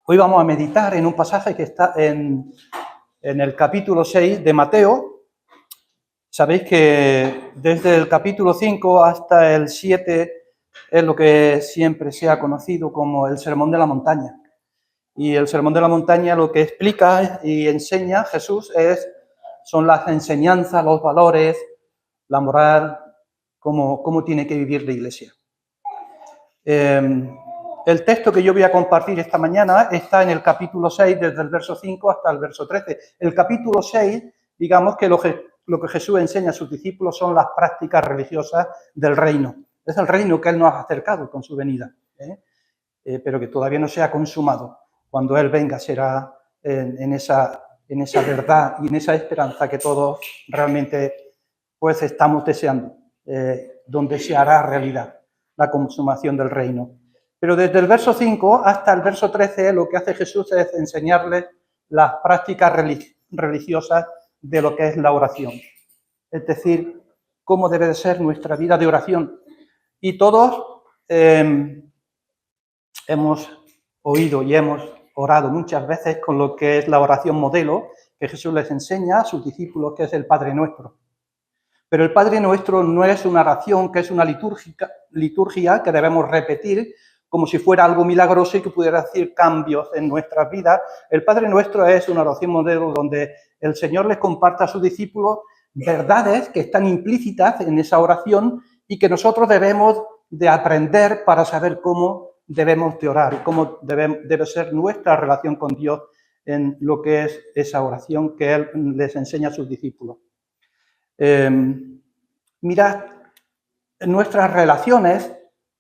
Hoy vamos a meditar en un pasaje que está en el capítulo 6 de Mateo. Sabéis que desde el capítulo 5 hasta el 7 es lo que siempre se ha conocido como el Sermón de la Montaña. Y el Sermón de la Montaña lo que explica y enseña Jesús son las enseñanzas, los valores, la moral, cómo tiene que vivir la Iglesia. El texto que yo voy a compartir esta mañana está en el capítulo 6, desde el verso 5 hasta el verso 13. El capítulo 6, digamos que lo que Jesús enseña a sus discípulos son las prácticas religiosas del reino. Es el reino que Él nos ha acercado con su venida, pero que todavía no se ha consumado. Cuando Él venga será en esa verdad y en esa esperanza que todos realmente pues estamos deseando, donde se hará realidad la consumación del reino. Pero desde el verso 5 hasta el verso 13 lo que hace Jesús es enseñarles las prácticas religiosas de lo que es la oración. Es decir, cómo debe de ser nuestra vida de oración. Y todos hemos oído y hemos orado muchas veces con lo que es la oración modelo que Jesús les enseña a sus discípulos, que es el Padre Nuestro. Pero el Padre Nuestro no es una oración, que es una liturgia que debemos repetir como si fuera algo milagroso y que pudiera hacer cambios en nuestras vidas. El Padre Nuestro es una oración modelo donde el Señor les comparte a sus discípulos verdades que están implícitas en esa oración y que nosotros debemos de aprender para saber cómo debemos de orar y cómo debe ser nuestra relación con Dios en lo que es esa oración que Él les enseña a sus discípulos. Mirad nuestras relaciones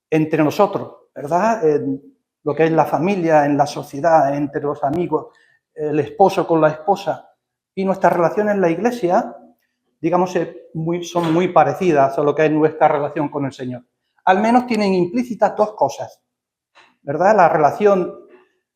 entre nosotros, ¿verdad? En lo que es la familia, en la sociedad, entre los amigos, el esposo con la esposa y nuestras relaciones en la iglesia, digamos, son muy parecidas a lo que es nuestra relación con el Señor. Al menos tienen implícitas dos cosas, ¿verdad? La relación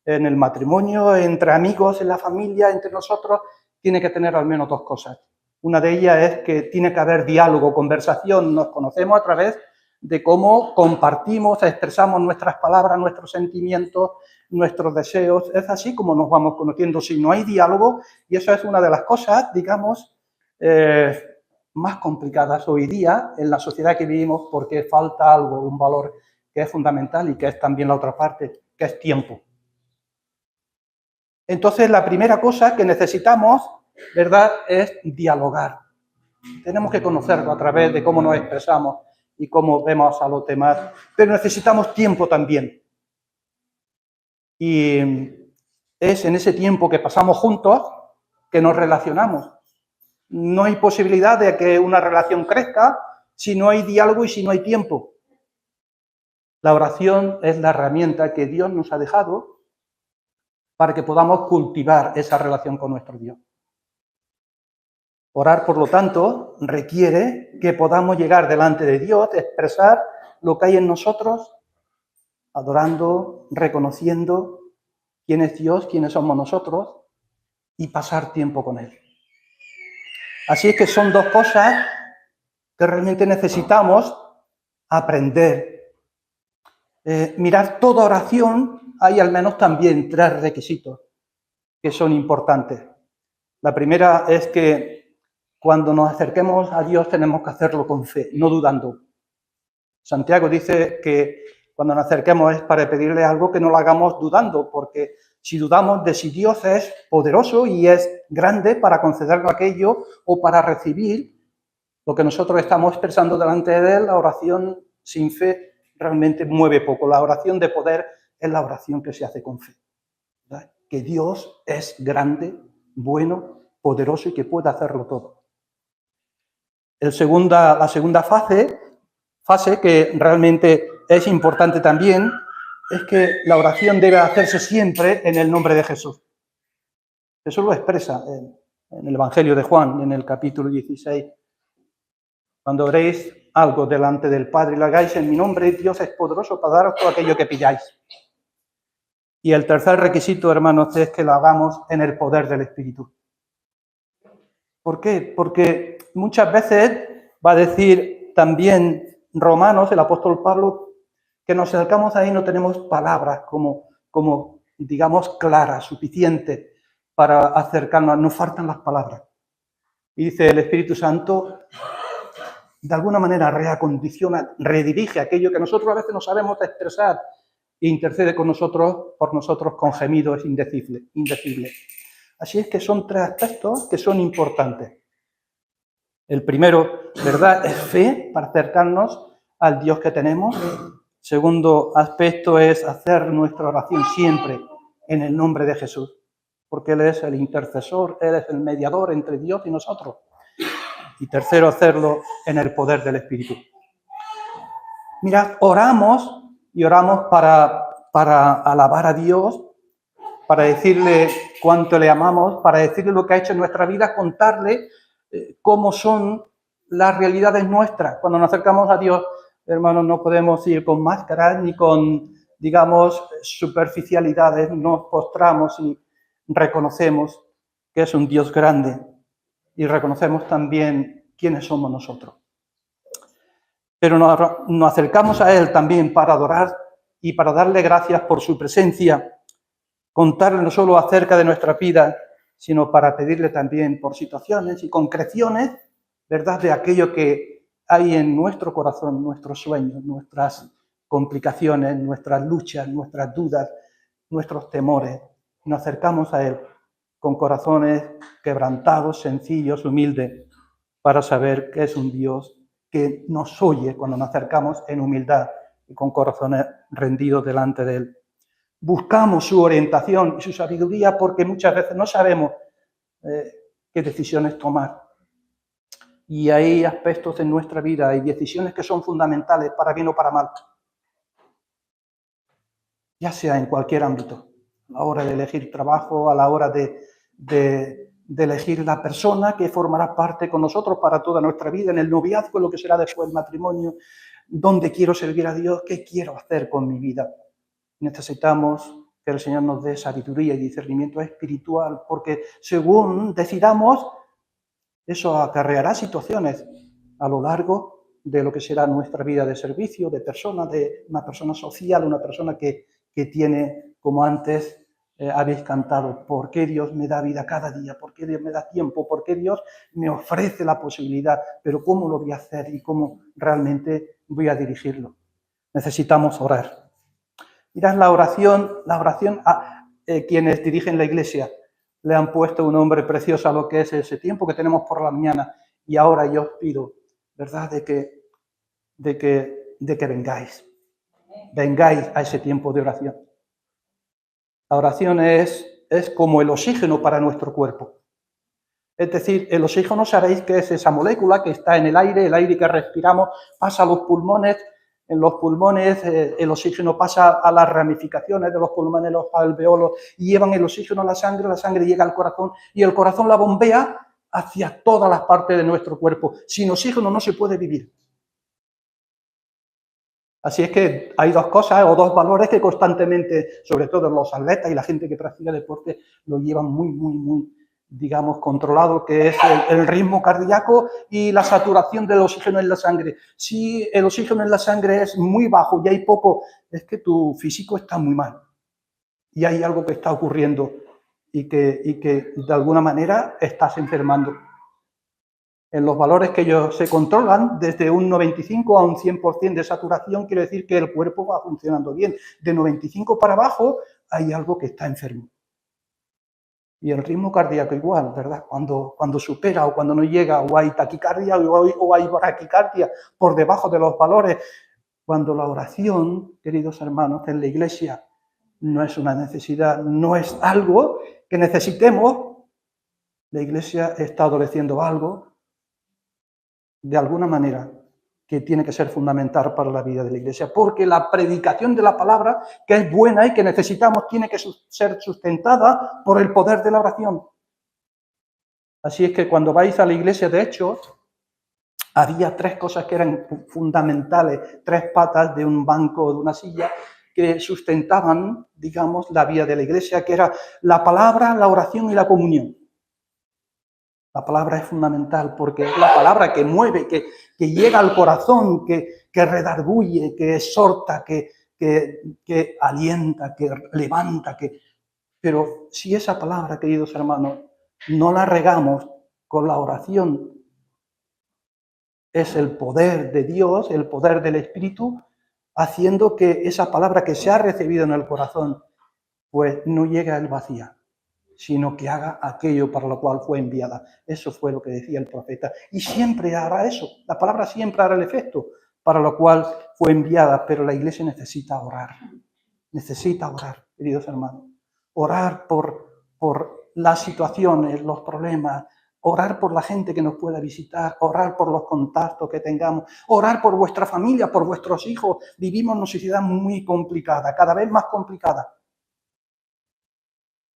en el matrimonio, entre amigos, en la familia, entre nosotros, tiene que tener al menos dos cosas. Una de ellas es que tiene que haber diálogo, conversación, nos conocemos a través de cómo compartimos, expresamos nuestras palabras, nuestros sentimientos, nuestros deseos. Es así como nos vamos conociendo. Si no hay diálogo, y eso es una de las cosas, digamos, más complicadas hoy día en la sociedad que vivimos, porque falta algo, un valor que es fundamental y que es también la otra parte, que es tiempo. Entonces, la primera cosa que necesitamos, ¿verdad?, es dialogar. Tenemos que conocerlo a través de cómo nos expresamos y cómo vemos a los demás, pero necesitamos tiempo también. Y es en ese tiempo que pasamos juntos que nos relacionamos. No hay posibilidad de que una relación crezca si no hay diálogo y si no hay tiempo. La oración es la herramienta que Dios nos ha dejado para que podamos cultivar esa relación con nuestro Dios. Orar, por lo tanto, requiere que podamos llegar delante de Dios, expresar lo que hay en nosotros, adorando, reconociendo quién es Dios, quiénes somos nosotros, y pasar tiempo con Él. Así es que son dos cosas que realmente necesitamos aprender. Mirar toda oración, hay al menos también tres requisitos que son importantes. La primera es que cuando nos acerquemos a Dios tenemos que hacerlo con fe, no dudando. Santiago dice que cuando nos acerquemos es para pedirle algo que no lo hagamos dudando, porque si dudamos de si Dios es poderoso y es grande para concedernos aquello o para recibir lo que nosotros estamos expresando delante de Él, la oración sin fe realmente mueve poco. La oración de poder es la oración que se hace con fe, ¿verdad? Que Dios es grande, bueno, poderoso y que puede hacerlo todo. La segunda fase que realmente es importante también es que la oración debe hacerse siempre en el nombre de Jesús. Jesús lo expresa en el Evangelio de Juan, en el capítulo 16. Cuando oréis algo delante del Padre y lo hagáis en mi nombre, Dios es poderoso para daros todo aquello que pidáis. Y el tercer requisito, hermanos, es que lo hagamos en el poder del Espíritu. ¿Por qué? Porque muchas veces va a decir también Romanos, el apóstol Pablo, que nos acercamos ahí y no tenemos palabras como digamos, clara, suficiente para acercarnos. Nos faltan las palabras. Y dice el Espíritu Santo, de alguna manera reacondiciona, redirige aquello que nosotros a veces no sabemos expresar e intercede con nosotros, por nosotros con gemidos indecibles. Así es que son tres aspectos que son importantes. El primero, ¿verdad?, es fe para acercarnos al Dios que tenemos. Segundo aspecto es hacer nuestra oración siempre en el nombre de Jesús, porque Él es el intercesor, Él es el mediador entre Dios y nosotros. Y tercero, hacerlo en el poder del Espíritu. Mirad, oramos para alabar a Dios, para decirle cuánto le amamos, para decirle lo que ha hecho en nuestra vida, contarle cómo son las realidades nuestras. Cuando nos acercamos a Dios, hermanos, no podemos ir con máscaras ni con, digamos, superficialidades. Nos postramos y reconocemos que es un Dios grande y reconocemos también quiénes somos nosotros. Pero nos acercamos a Él también para adorar y para darle gracias por su presencia, contarle no solo acerca de nuestra vida, sino para pedirle también por situaciones y concreciones, ¿verdad?, de aquello que hay en nuestro corazón, nuestros sueños, nuestras complicaciones, nuestras luchas, nuestras dudas, nuestros temores. Nos acercamos a Él con corazones quebrantados, sencillos, humildes, para saber que es un Dios que nos oye cuando nos acercamos en humildad y con corazones rendidos delante de Él. Buscamos su orientación y su sabiduría porque muchas veces no sabemos qué decisiones tomar. Y hay aspectos en nuestra vida, hay decisiones que son fundamentales para bien o para mal. Ya sea en cualquier ámbito, a la hora de elegir trabajo, a la hora de elegir la persona que formará parte con nosotros para toda nuestra vida, en el noviazgo, lo que será después el matrimonio, dónde quiero servir a Dios, qué quiero hacer con mi vida. Necesitamos que el Señor nos dé sabiduría y discernimiento espiritual, porque según decidamos, eso acarreará situaciones a lo largo de lo que será nuestra vida de servicio, de persona, de una persona social, una persona que tiene, como antes habéis cantado, ¿por qué Dios me da vida cada día? ¿Por qué Dios me da tiempo? ¿Por qué Dios me ofrece la posibilidad? Pero ¿cómo lo voy a hacer y cómo realmente voy a dirigirlo? Necesitamos orar. Mirad, la oración a quienes dirigen la Iglesia le han puesto un nombre precioso a lo que es ese tiempo que tenemos por la mañana. Y ahora yo os pido, ¿verdad?, de que vengáis a ese tiempo de oración. La oración es como el oxígeno para nuestro cuerpo. Es decir, el oxígeno, sabéis que es esa molécula que está en el aire que respiramos, pasa a los pulmones. En los pulmones el oxígeno pasa a las ramificaciones de los pulmones, los alveolos, y llevan el oxígeno a la sangre llega al corazón y el corazón la bombea hacia todas las partes de nuestro cuerpo. Sin oxígeno no se puede vivir. Así es que hay dos cosas o dos valores que constantemente, sobre todo los atletas y la gente que practica deporte, lo llevan muy, digamos, controlado, que es el ritmo cardíaco y la saturación del oxígeno en la sangre. Si el oxígeno en la sangre es muy bajo y hay poco, es que tu físico está muy mal. Y hay algo que está ocurriendo y que de alguna manera estás enfermando. En los valores que ellos se controlan, desde un 95 a un 100% de saturación, quiere decir que el cuerpo va funcionando bien. De 95 para abajo hay algo que está enfermo. Y el ritmo cardíaco igual, ¿verdad? Cuando supera o cuando no llega, o hay taquicardia o hay braquicardia por debajo de los valores. Cuando la oración, queridos hermanos, en la Iglesia no es una necesidad, no es algo que necesitemos, la Iglesia está adoleciendo algo, de alguna manera, que tiene que ser fundamental para la vida de la Iglesia, porque la predicación de la palabra, que es buena y que necesitamos, tiene que ser sustentada por el poder de la oración. Así es que cuando vais a la Iglesia, de hecho, había tres cosas que eran fundamentales, tres patas de un banco o de una silla que sustentaban, digamos, la vida de la Iglesia, que era la palabra, la oración y la comunión. La palabra es fundamental porque es la palabra que mueve, que llega al corazón, que redarguye, que exhorta, que alienta, que levanta, que Pero si esa palabra, queridos hermanos, no la regamos con la oración, es el poder de Dios, el poder del Espíritu, haciendo que esa palabra que se ha recibido en el corazón, pues no llegue al vacío, sino que haga aquello para lo cual fue enviada. Eso fue lo que decía el profeta. Y siempre hará eso. La palabra siempre hará el efecto para lo cual fue enviada, pero la iglesia necesita orar. Necesita orar, queridos hermanos. Orar por las situaciones, los problemas, orar por la gente que nos pueda visitar, orar por los contactos que tengamos, orar por vuestra familia, por vuestros hijos. Vivimos en una sociedad muy complicada, cada vez más complicada.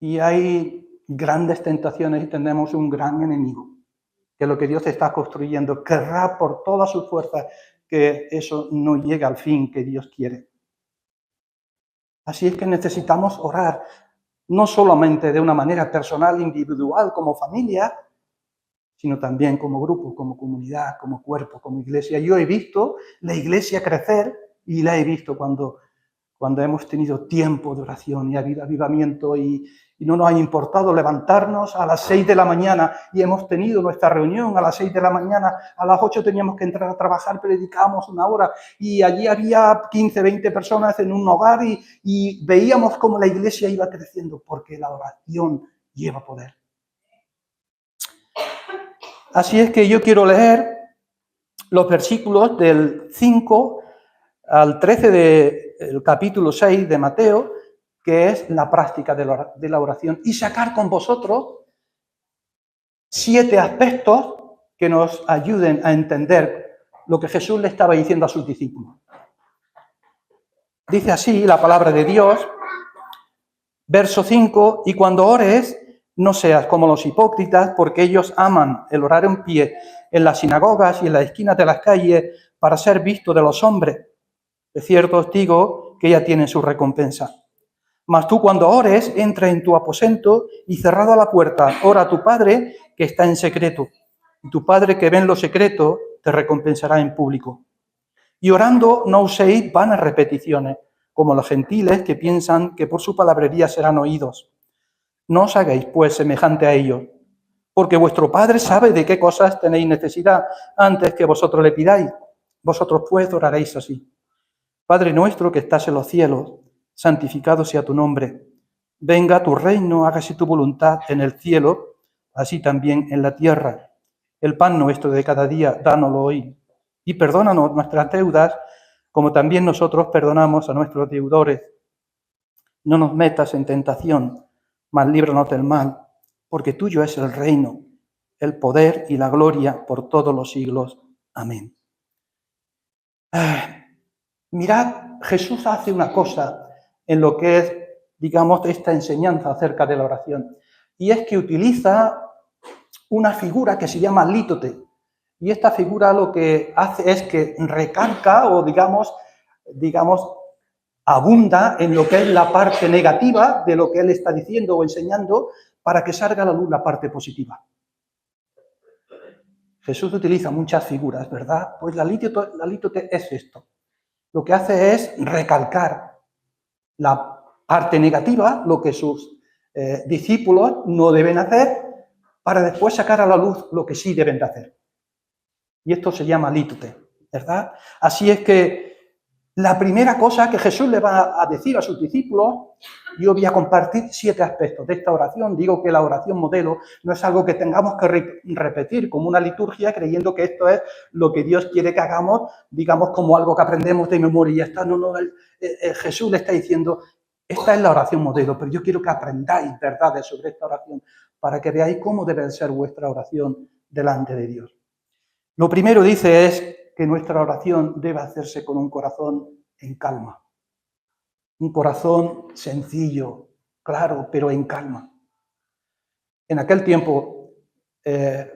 Y hay grandes tentaciones y tenemos un gran enemigo, que lo que Dios está construyendo querrá por todas sus fuerzas que eso no llegue al fin que Dios quiere. Así es que necesitamos orar, no solamente de una manera personal, individual, como familia, sino también como grupo, como comunidad, como cuerpo, como iglesia. Yo he visto la iglesia crecer y la he visto cuando hemos tenido tiempo de oración y avivamiento y no nos ha importado levantarnos a las 6 de la mañana y hemos tenido nuestra reunión a las 6 de la mañana, a las 8 teníamos que entrar a trabajar, predicábamos una hora y allí había 15, 20 personas en un hogar y veíamos cómo la iglesia iba creciendo porque la oración lleva poder. Así es que yo quiero leer los versículos del 5 al 13 del capítulo 6 de Mateo, que es la práctica de la oración, y sacar con vosotros 7 aspectos que nos ayuden a entender lo que Jesús le estaba diciendo a sus discípulos. Dice así la palabra de Dios, verso 5, y cuando ores, no seas como los hipócritas, porque ellos aman el orar en pie en las sinagogas y en las esquinas de las calles para ser visto de los hombres. De cierto os digo que ya tienen su recompensa. Mas tú cuando ores, entra en tu aposento y cerrada la puerta, ora a tu Padre que está en secreto. Y tu Padre que ve en lo secreto te recompensará en público. Y orando no uséis vanas repeticiones, como los gentiles que piensan que por su palabrería serán oídos. No os hagáis pues semejante a ellos, porque vuestro Padre sabe de qué cosas tenéis necesidad antes que vosotros le pidáis. Vosotros pues oraréis así. Padre nuestro que estás en los cielos, santificado sea tu nombre. Venga tu reino, hágase tu voluntad en el cielo, así también en la tierra. El pan nuestro de cada día, dánoslo hoy. Y perdónanos nuestras deudas, como también nosotros perdonamos a nuestros deudores. No nos metas en tentación, mas líbranos del mal, porque tuyo es el reino, el poder y la gloria por todos los siglos. Amén. Mirad, Jesús hace una cosa en lo que es, digamos, esta enseñanza acerca de la oración, y es que utiliza una figura que se llama lítote, y esta figura lo que hace es que recalca o, digamos, abunda en lo que es la parte negativa de lo que él está diciendo o enseñando para que salga a la luz la parte positiva. Jesús utiliza muchas figuras, ¿verdad? Pues la lítote es esto. Lo que hace es recalcar la parte negativa, lo que sus discípulos no deben hacer, para después sacar a la luz lo que sí deben de hacer. Y esto se llama lítote, ¿verdad? Así es que la primera cosa que Jesús le va a decir a sus discípulos, yo voy a compartir 7 aspectos de esta oración. Digo que la oración modelo no es algo que tengamos que repetir como una liturgia, creyendo que esto es lo que Dios quiere que hagamos, digamos, como algo que aprendemos de memoria y ya está. No, Jesús le está diciendo, esta es la oración modelo, pero yo quiero que aprendáis verdades sobre esta oración para que veáis cómo debe ser vuestra oración delante de Dios. Lo primero dice es que nuestra oración debe hacerse con un corazón en calma. Un corazón sencillo, claro, pero en calma. En aquel tiempo,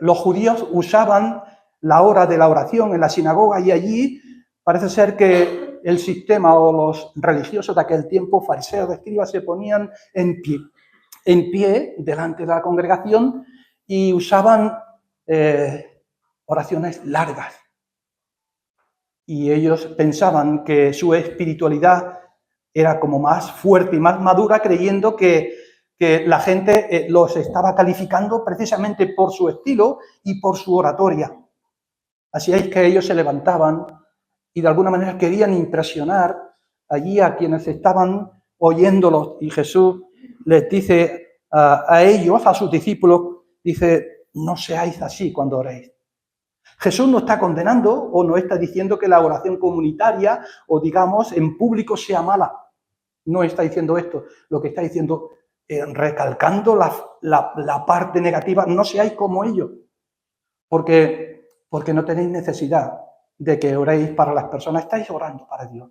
los judíos usaban la hora de la oración en la sinagoga y allí parece ser que el sistema o los religiosos de aquel tiempo, fariseos, escribas, se ponían en pie delante de la congregación y usaban oraciones largas. Y ellos pensaban que su espiritualidad era como más fuerte y más madura, creyendo que que la gente los estaba calificando precisamente por su estilo y por su oratoria. Así es que ellos se levantaban y de alguna manera querían impresionar allí a quienes estaban oyéndolos. Y Jesús les dice a ellos, a sus discípulos, dice, no seáis así cuando oréis. Jesús no está condenando o no está diciendo que la oración comunitaria o digamos en público sea mala. No está diciendo esto. Lo que está diciendo, recalcando la parte negativa, no seáis como ellos. Porque no tenéis necesidad de que oréis para las personas, estáis orando para Dios.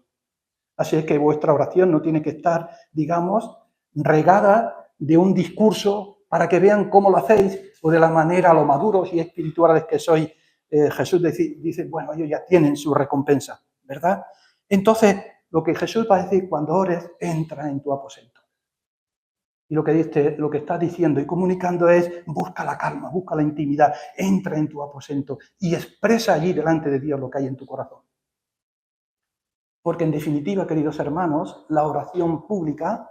Así es que vuestra oración no tiene que estar, digamos, regada de un discurso para que vean cómo lo hacéis o de la manera lo maduros y espirituales que sois. Jesús dice, bueno, ellos ya tienen su recompensa, ¿verdad? Entonces, lo que Jesús va a decir cuando ores, entra en tu aposento. Y lo que está diciendo y comunicando es, busca la calma, busca la intimidad, entra en tu aposento y expresa allí delante de Dios lo que hay en tu corazón. Porque en definitiva, queridos hermanos, la oración pública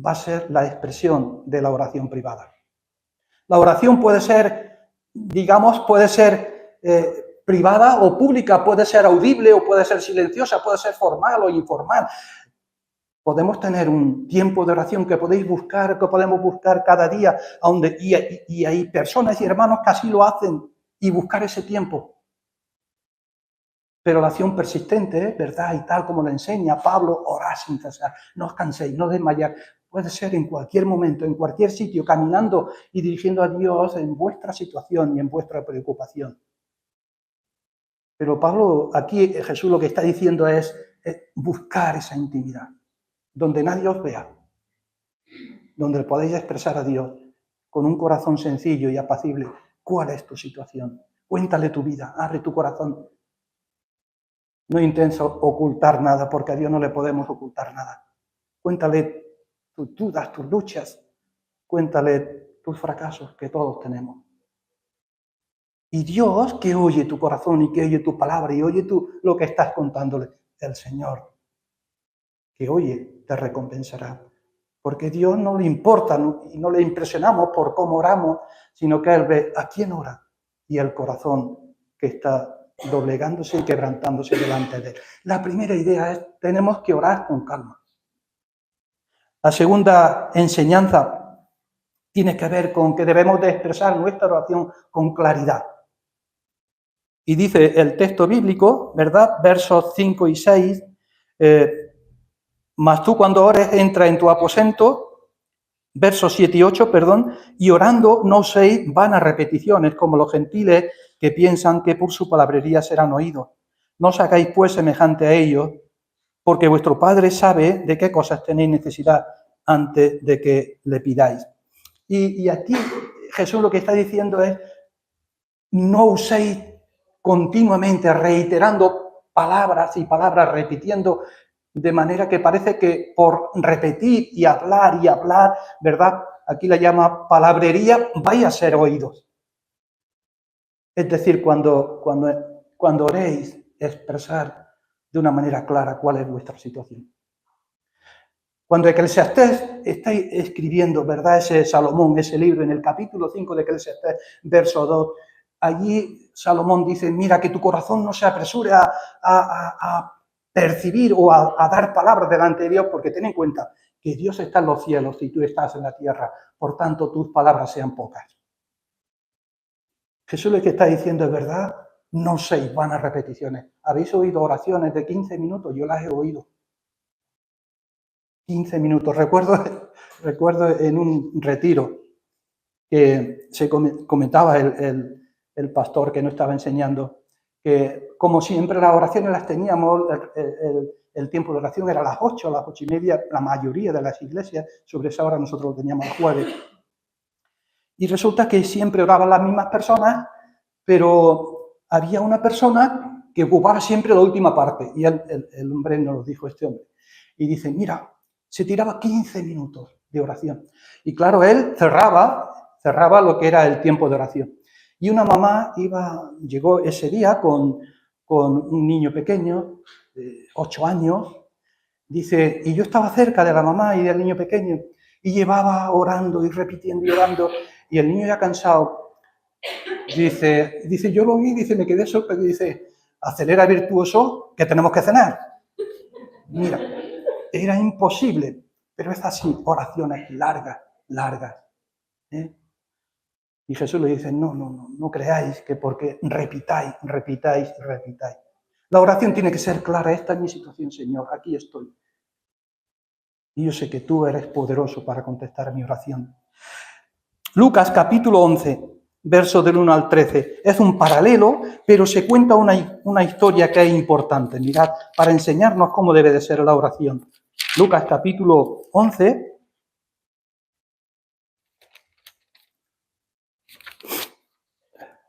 va a ser la expresión de la oración privada. La oración puede ser, digamos, privada o pública, puede ser audible o puede ser silenciosa, puede ser formal o informal. Podemos tener un tiempo de oración que podemos buscar cada día, y hay personas y hermanos que así lo hacen, y buscar ese tiempo. Pero la acción persistente, ¿verdad? Y tal como lo enseña Pablo, orad sin cesar, no os canséis, no desmayar. Puede ser en cualquier momento, en cualquier sitio, caminando y dirigiendo a Dios en vuestra situación y en vuestra preocupación. Pero Pablo, aquí Jesús lo que está diciendo es buscar esa intimidad, donde nadie os vea, donde podéis expresar a Dios con un corazón sencillo y apacible. ¿Cuál es tu situación? Cuéntale tu vida, abre tu corazón. No intentes ocultar nada, porque a Dios no le podemos ocultar nada. Cuéntale tus dudas, tus luchas. Cuéntale tus fracasos que todos tenemos. Y Dios, que oye tu corazón y que oye tu palabra y oye lo que estás contándole, el Señor, que oye, te recompensará. Porque a Dios no le importa y no le impresionamos por cómo oramos, sino que Él ve a quién ora y el corazón que está doblegándose y quebrantándose delante de Él. La primera idea es, tenemos que orar con calma. La segunda enseñanza tiene que ver con que debemos de expresar nuestra oración con claridad. Y dice el texto bíblico, ¿verdad? Versos 5 y 6, mas tú cuando ores entra en tu aposento, versos 7 y 8, perdón, y orando no uséis vanas repeticiones como los gentiles que piensan que por su palabrería serán oídos. No os hagáis pues semejante a ellos, porque vuestro Padre sabe de qué cosas tenéis necesidad antes de que le pidáis. Y aquí Jesús lo que está diciendo es, no uséis continuamente reiterando palabras y palabras, repitiendo de manera que parece que por repetir y hablar, ¿verdad? Aquí la llama palabrería, vais a ser oídos. Es decir, cuando oréis, expresar de una manera clara cuál es vuestra situación. Cuando Eclesiastés está escribiendo, ¿verdad? Ese Salomón, ese libro, en el capítulo 5 de Eclesiastés, verso 2, allí Salomón dice, mira, que tu corazón no se apresure a percibir o a dar palabras delante de Dios, porque ten en cuenta que Dios está en los cielos y tú estás en la tierra, por tanto tus palabras sean pocas. Jesús lo que está diciendo es verdad, no seis vanas repeticiones. ¿Habéis oído oraciones de 15 minutos? Yo las he oído. 15 minutos. Recuerdo en un retiro que se comentaba el pastor que nos estaba enseñando, que como siempre las oraciones las teníamos, el tiempo de oración era a las 8, a las 8:30, la mayoría de las iglesias, sobre esa hora nosotros lo teníamos el jueves. Y resulta que siempre oraban las mismas personas, pero había una persona que ocupaba siempre la última parte, y el hombre nos lo dijo, este hombre, y dice, mira, se tiraba 15 minutos de oración. Y claro, él cerraba lo que era el tiempo de oración. Y una mamá llegó ese día con un niño pequeño, de 8 años, dice, y yo estaba cerca de la mamá y del niño pequeño, Y llevaba orando y repitiendo y orando. Y el niño ya cansado dice, yo lo vi, dice, me quedé sorprendido, dice, acelera virtuoso, que tenemos que cenar. Mira, era imposible, pero es así, oraciones largas, largas. Y Jesús le dice, no creáis que porque repitáis. La oración tiene que ser clara, esta es mi situación, Señor, aquí estoy. Y yo sé que tú eres poderoso para contestar a mi oración. Lucas capítulo 11, versos del 1 al 13. Es un paralelo, pero se cuenta una historia que es importante. Mirad, para enseñarnos cómo debe de ser la oración. Lucas capítulo 11,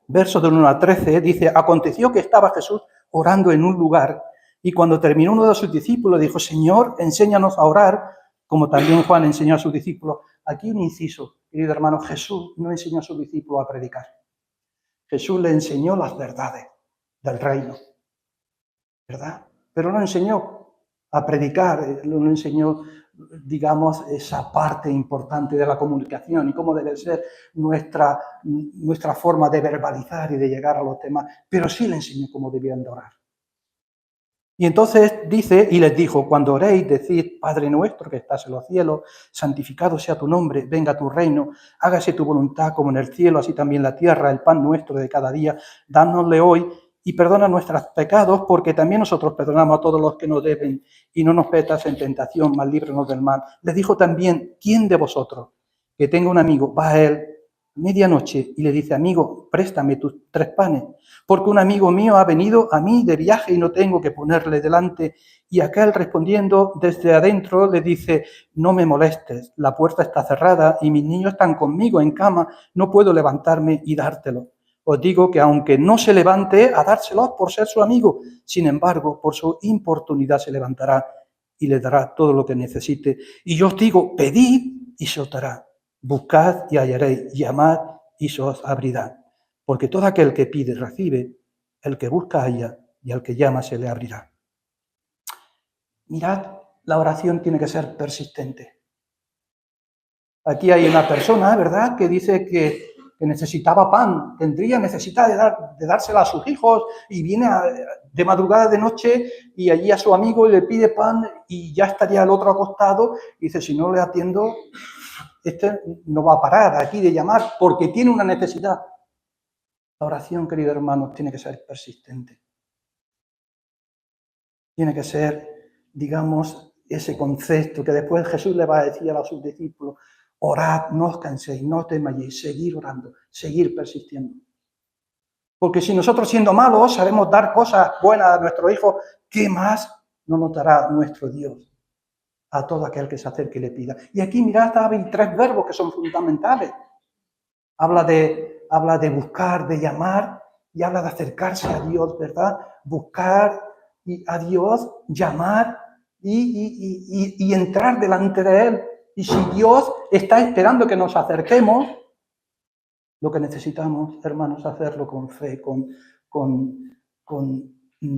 versos del 1 al 13, dice, aconteció que estaba Jesús orando en un lugar, y cuando terminó uno de sus discípulos dijo, Señor, enséñanos a orar, como también Juan enseñó a sus discípulos. Aquí un inciso, querido hermano, Jesús no enseñó a sus discípulos a predicar. Jesús le enseñó las verdades del reino, ¿verdad? Pero no enseñó a predicar, no enseñó, digamos, esa parte importante de la comunicación y cómo debe ser nuestra forma de verbalizar y de llegar a los demás, pero sí le enseñó cómo debían de orar. Y entonces dice, y les dijo, cuando oréis, decid, Padre nuestro que estás en los cielos, santificado sea tu nombre, venga tu reino, hágase tu voluntad como en el cielo, así también en la tierra, el pan nuestro de cada día, dánosle hoy y perdona nuestros pecados, porque también nosotros perdonamos a todos los que nos deben, y no nos metas en tentación, mas líbranos del mal. Les dijo también, ¿quién de vosotros que tenga un amigo va a él medianoche y le dice, amigo, préstame tus 3 panes, porque un amigo mío ha venido a mí de viaje y no tengo que ponerle delante? Y aquel respondiendo desde adentro le dice, no me molestes, la puerta está cerrada y mis niños están conmigo en cama, no puedo levantarme y dártelo. Os digo que aunque no se levante a dárselos por ser su amigo, sin embargo, por su importunidad se levantará y le dará todo lo que necesite. Y yo os digo, pedid y se os dará. Buscad y hallaréis, llamad y se os abrirá. Porque todo aquel que pide recibe, el que busca halla, y al que llama se le abrirá. Mirad, la oración tiene que ser persistente. Aquí hay una persona, ¿verdad?, que dice que necesitaba pan, tendría necesidad de dársela a sus hijos, y viene de madrugada, de noche, y allí a su amigo le pide pan, y ya estaría el otro acostado, y dice, si no le atiendo, este no va a parar aquí de llamar porque tiene una necesidad. La oración, querido hermano, tiene que ser persistente. Tiene que ser, digamos, ese concepto que después Jesús le va a decir a sus discípulos, orad, no os canséis, no os desmayéis, seguir orando, seguir persistiendo. Porque si nosotros siendo malos sabemos dar cosas buenas a nuestros hijos, ¿qué más no nos dará nuestro Dios a todo aquel que se acerque y le pida? Y aquí mirad, hay 3 verbos que son fundamentales. Habla de buscar, de llamar, y habla de acercarse a Dios, ¿verdad? Buscar a Dios, llamar y entrar delante de Él. Y si Dios está esperando que nos acerquemos, lo que necesitamos, hermanos, es hacerlo con fe, con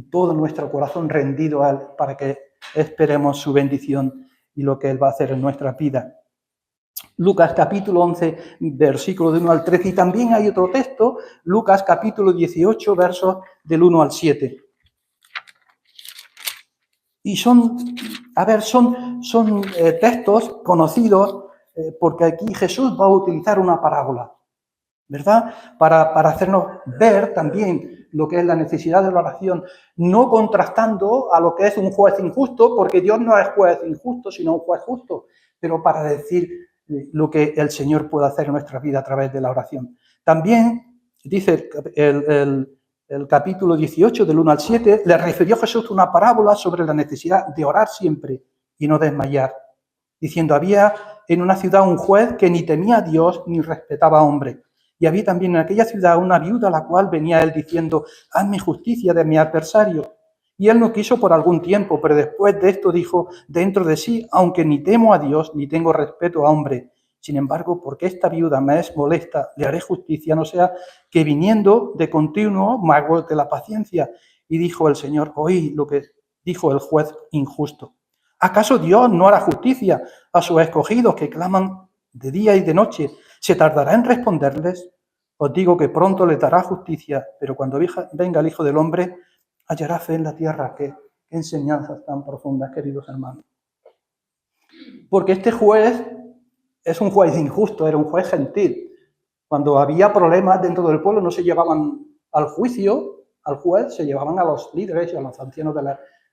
todo nuestro corazón rendido a Él, para que esperemos su bendición y lo que Él va a hacer en nuestra vida. Lucas capítulo 11, versículo del 1 al 13, y también hay otro texto, Lucas capítulo 18, versos del 1 al 7. Y son textos conocidos porque aquí Jesús va a utilizar una parábola, ¿verdad? Para hacernos ver también lo que es la necesidad de la oración, no contrastando a lo que es un juez injusto, porque Dios no es juez injusto, sino un juez justo, pero para decir lo que el Señor puede hacer en nuestra vida a través de la oración. También dice el capítulo 18, del 1 al 7, le refirió Jesús una parábola sobre la necesidad de orar siempre y no desmayar, diciendo, había en una ciudad un juez que ni temía a Dios ni respetaba a hombre. Y había también en aquella ciudad una viuda a la cual venía él diciendo, hazme justicia de mi adversario. Y él no quiso por algún tiempo, pero después de esto dijo dentro de sí, aunque ni temo a Dios ni tengo respeto a hombre, sin embargo, porque esta viuda me es molesta, le haré justicia, no sea que viniendo de continuo me agote la paciencia. Y dijo el Señor, oí lo que dijo el juez injusto. ¿Acaso Dios no hará justicia a sus escogidos que claman de día y de noche? ¿Se tardará en responderles? Os digo que pronto les dará justicia, pero cuando venga el Hijo del Hombre, hallará fe en la tierra. Qué enseñanzas tan profundas, queridos hermanos. Porque este juez es un juez injusto, era un juez gentil. Cuando había problemas dentro del pueblo no se llevaban al juicio, al juez, se llevaban a los líderes y a los ancianos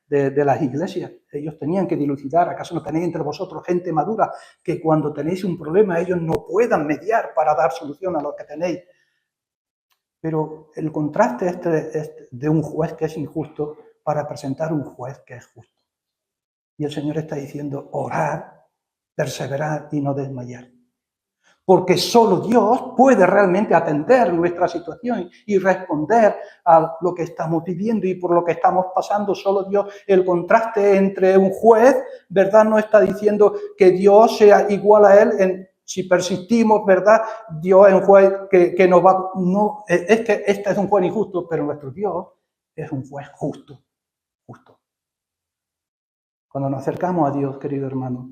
de las iglesias. Ellos tenían que dilucidar. ¿Acaso no tenéis entre vosotros gente madura que cuando tenéis un problema ellos no puedan mediar para dar solución a lo que tenéis? Pero el contraste es de un juez que es injusto para presentar un juez que es justo. Y el Señor está diciendo, orad, perseverar y no desmayar. Porque solo Dios puede realmente atender nuestra situación y responder a lo que estamos viviendo y por lo que estamos pasando. Solo Dios, el contraste entre un juez, ¿verdad? No está diciendo que Dios sea igual a él si persistimos, ¿verdad? Dios es un juez que nos va... No, es que este es un juez injusto, pero nuestro Dios es un juez justo. Cuando nos acercamos a Dios, querido hermano,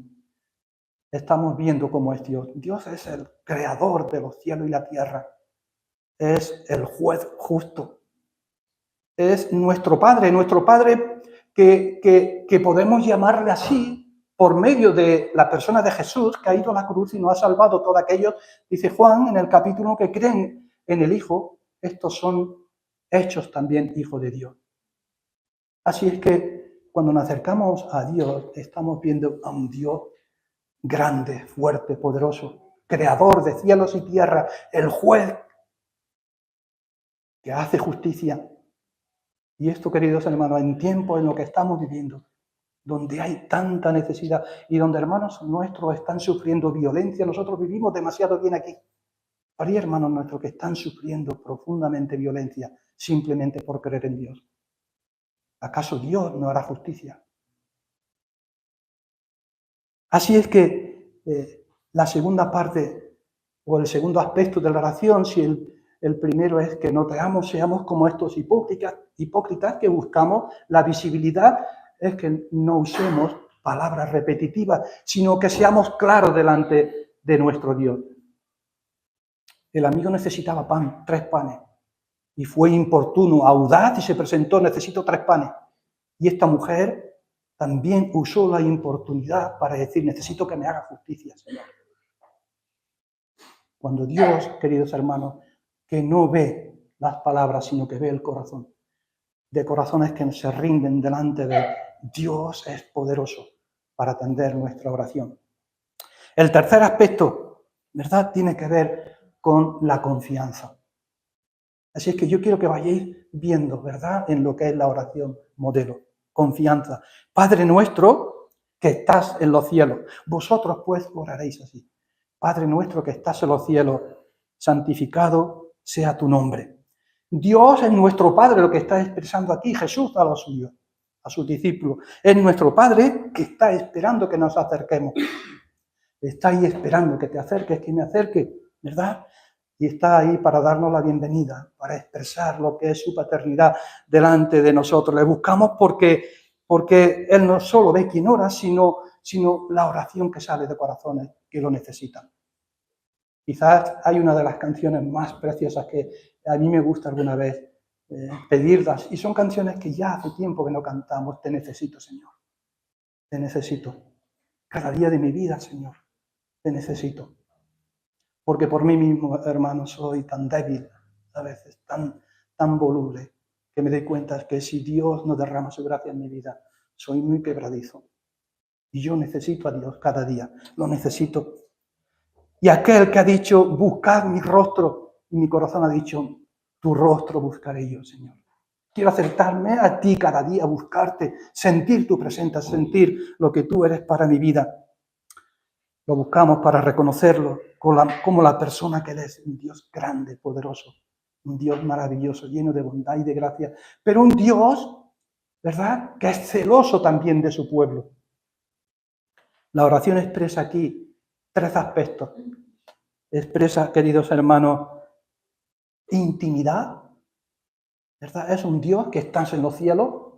estamos viendo cómo es Dios. Dios es el creador de los cielos y la tierra. Es el juez justo. Es nuestro Padre que podemos llamarle así por medio de la persona de Jesús que ha ido a la cruz y nos ha salvado todos aquellos. Dice Juan en el capítulo que creen en el Hijo, estos son hechos también hijos de Dios. Así es que cuando nos acercamos a Dios, estamos viendo a un Dios grande, fuerte, poderoso, creador de cielos y tierra, el juez que hace justicia. Y esto, queridos hermanos, en tiempos en los que estamos viviendo, donde hay tanta necesidad y donde hermanos nuestros están sufriendo violencia, nosotros vivimos demasiado bien aquí. Hay hermanos nuestros que están sufriendo profundamente violencia simplemente por creer en Dios. ¿Acaso Dios no hará justicia? Así es que la segunda parte o el segundo aspecto de la oración, si el primero es que no seamos como estos hipócritas que buscamos la visibilidad, es que no usemos palabras repetitivas, sino que seamos claros delante de nuestro Dios. El amigo necesitaba pan, 3 panes, y fue importuno, audaz y se presentó, necesito 3 panes. Y esta mujer también usó la importunidad para decir, necesito que me haga justicia, Señor. Cuando Dios, queridos hermanos, que no ve las palabras, sino que ve el corazón, de corazones que se rinden delante de Dios es poderoso para atender nuestra oración. El tercer aspecto, ¿verdad?, tiene que ver con la confianza. Así es que yo quiero que vayáis viendo, ¿verdad?, en lo que es la oración modelo. Confianza. Padre nuestro que estás en los cielos. Vosotros pues oraréis así. Padre nuestro que estás en los cielos, santificado sea tu nombre. Dios es nuestro Padre, lo que está expresando aquí Jesús a los suyos, a sus discípulos. Es nuestro Padre que está esperando que nos acerquemos. Está ahí esperando que te acerques, que me acerque, ¿verdad? Y está ahí para darnos la bienvenida, para expresar lo que es su paternidad delante de nosotros. Le buscamos porque Él no solo ve quién ora, sino la oración que sale de corazones que lo necesitan. Quizás hay una de las canciones más preciosas que a mí me gusta alguna vez pedirlas, y son canciones que ya hace tiempo que no cantamos. Te necesito, Señor. Te necesito. Cada día de mi vida, Señor, te necesito. Porque por mí mismo, hermano, soy tan débil, a veces tan voluble, que me doy cuenta que si Dios no derrama su gracia en mi vida, soy muy quebradizo. Y yo necesito a Dios cada día, lo necesito. Y aquel que ha dicho, buscad mi rostro, y mi corazón ha dicho, tu rostro buscaré yo, Señor. Quiero acercarme a ti cada día, buscarte, sentir tu presencia, sentir lo que tú eres para mi vida. Lo buscamos para reconocerlo como la persona que Él es, un Dios grande, poderoso, un Dios maravilloso, lleno de bondad y de gracia, pero un Dios, ¿verdad?, que es celoso también de su pueblo. La oración expresa aquí 3 aspectos. Expresa, queridos hermanos, intimidad, ¿verdad? Es un Dios que está en los cielos,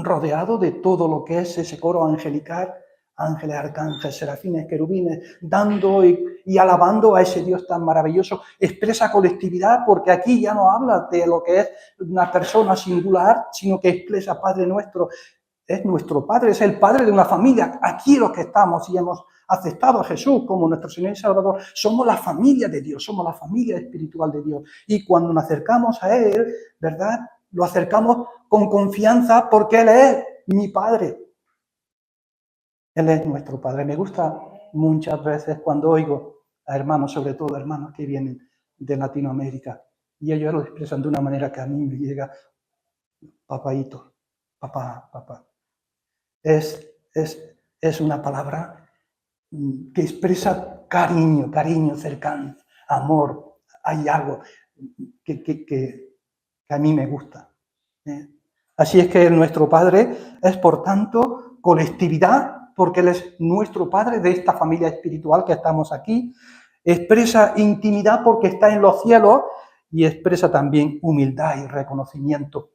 rodeado de todo lo que es ese coro angelical, ángeles, arcángeles, serafines, querubines, dando y alabando a ese Dios tan maravilloso. Expresa colectividad porque aquí ya no habla de lo que es una persona singular, sino que expresa Padre nuestro. Es nuestro Padre, es el Padre de una familia. Aquí los que estamos y hemos aceptado a Jesús como nuestro Señor y Salvador, somos la familia de Dios, somos la familia espiritual de Dios. Y cuando nos acercamos a Él, ¿verdad? Lo acercamos con confianza porque Él es mi Padre. Él es nuestro Padre. Me gusta muchas veces cuando oigo a hermanos, sobre todo hermanos que vienen de Latinoamérica, y ellos lo expresan de una manera que a mí me llega, papaíto, papá, papá. Es una palabra que expresa cariño cercano, amor. Hay algo que a mí me gusta. Así es que nuestro Padre es, por tanto, colectividad, porque Él es nuestro Padre de esta familia espiritual que estamos aquí. Expresa intimidad porque está en los cielos y expresa también humildad y reconocimiento.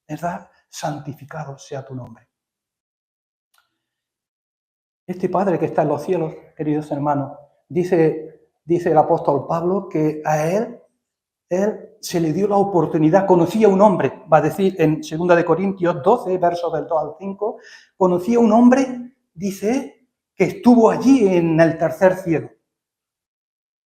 ¿Verdad? Santificado sea tu nombre. Este Padre que está en los cielos, queridos hermanos, dice el apóstol Pablo que a él se le dio la oportunidad, conocía un hombre, va a decir en 2 de Corintios 12, versos del 2 al 5, conocía un hombre, dice, que estuvo allí en el tercer cielo.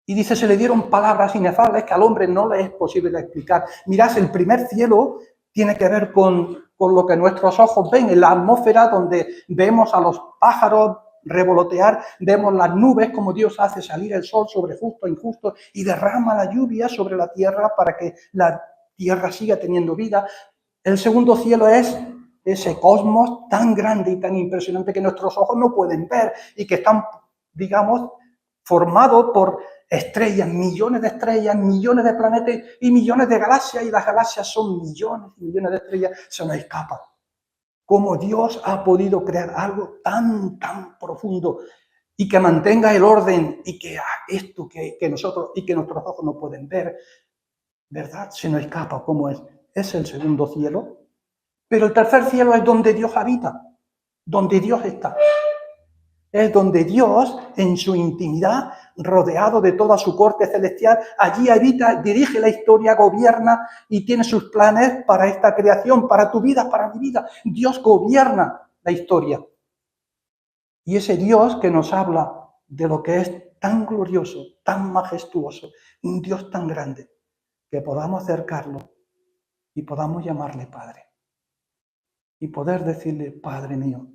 Y dice, se le dieron palabras inefables que al hombre no le es posible explicar. Mirad, el primer cielo tiene que ver con lo que nuestros ojos ven, en la atmósfera donde vemos a los pájaros revolotear, vemos las nubes como Dios hace salir el sol sobre justo e injusto y derrama la lluvia sobre la tierra para que la tierra siga teniendo vida. El segundo cielo es ese cosmos tan grande y tan impresionante que nuestros ojos no pueden ver y que están, digamos, formado por estrellas, millones de planetas y millones de galaxias, y las galaxias son millones y millones de estrellas, se nos escapa. ¿Cómo Dios ha podido crear algo tan profundo y que mantenga el orden y que esto que nosotros y que nuestros ojos no pueden ver, ¿verdad? Se nos escapa. ¿Cómo es? Es el segundo cielo. Pero el tercer cielo es donde Dios habita, donde Dios está. Es donde Dios, en su intimidad, rodeado de toda su corte celestial, allí habita, dirige la historia, gobierna y tiene sus planes para esta creación, para tu vida, para mi vida. Dios gobierna la historia. Y ese Dios que nos habla de lo que es tan glorioso, tan majestuoso, un Dios tan grande, que podamos acercarlo y podamos llamarle Padre. Y poder decirle, Padre mío,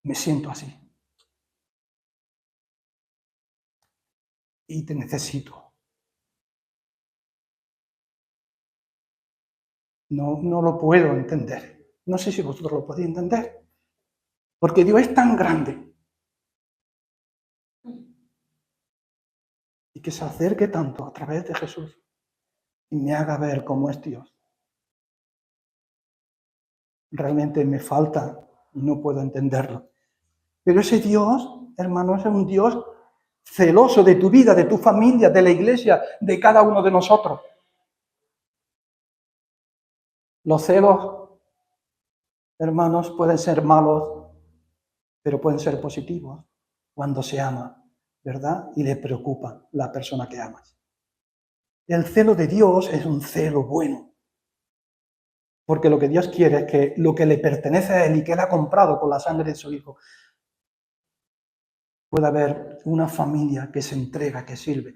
me siento así. Y te necesito. No lo puedo entender. No sé si vosotros lo podéis entender. Porque Dios es tan grande. Y que se acerque tanto a través de Jesús y me haga ver cómo es Dios. Realmente me falta y no puedo entenderlo. Pero ese Dios, hermanos, es un Dios celoso de tu vida, de tu familia, de la iglesia, de cada uno de nosotros. Los celos, hermanos, pueden ser malos, pero pueden ser positivos cuando se ama, ¿verdad? Y le preocupa la persona que amas. El celo de Dios es un celo bueno, porque lo que Dios quiere es que lo que le pertenece a Él y que Él ha comprado con la sangre de su Hijo, pueda haber una familia que se entrega, que sirve,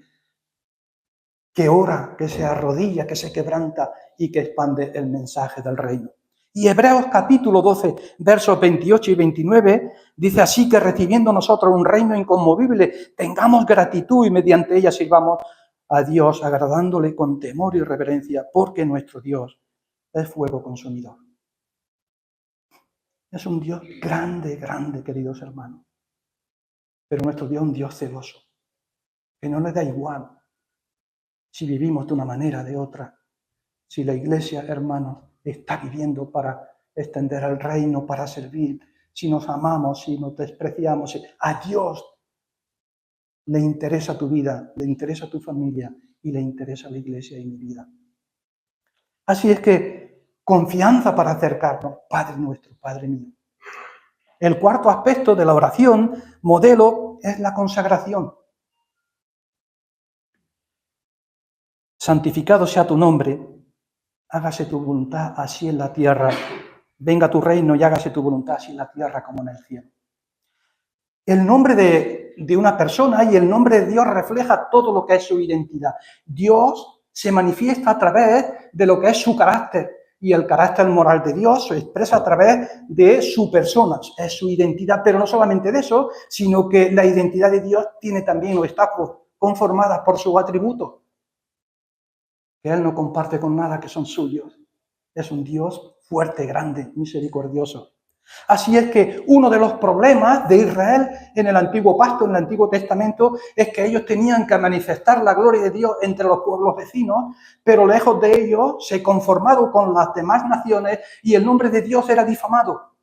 que ora, que se arrodilla, que se quebranta y que expande el mensaje del reino. Y Hebreos capítulo 12, versos 28 y 29, dice así que recibiendo nosotros un reino inconmovible, tengamos gratitud y mediante ella sirvamos a Dios, agradándole con temor y reverencia, porque nuestro Dios es fuego consumidor. Es un Dios grande, grande, queridos hermanos. Pero nuestro Dios es un Dios celoso, que no le da igual si vivimos de una manera o de otra. Si la iglesia, hermanos, está viviendo para extender el reino, para servir, si nos amamos, si nos despreciamos, a Dios le interesa tu vida, le interesa tu familia y le interesa la iglesia y mi vida. Así es que confianza para acercarnos, Padre nuestro, Padre mío. El cuarto aspecto de la oración modelo es la consagración. Santificado sea tu nombre, hágase tu voluntad así en la tierra. Venga tu reino y hágase tu voluntad así en la tierra como en el cielo. El nombre de una persona y el nombre de Dios refleja todo lo que es su identidad. Dios se manifiesta a través de lo que es su carácter, y el carácter moral de Dios se expresa a través de su persona, es su identidad, pero no solamente de eso, sino que la identidad de Dios tiene también o está conformada por sus atributos, que Él no comparte con nada que son suyos. Es un Dios fuerte, grande, misericordioso. Así es que uno de los problemas de Israel en el antiguo pacto, en el Antiguo Testamento, es que ellos tenían que manifestar la gloria de Dios entre los pueblos vecinos, pero lejos de ellos se conformaron con las demás naciones y el nombre de Dios era difamado.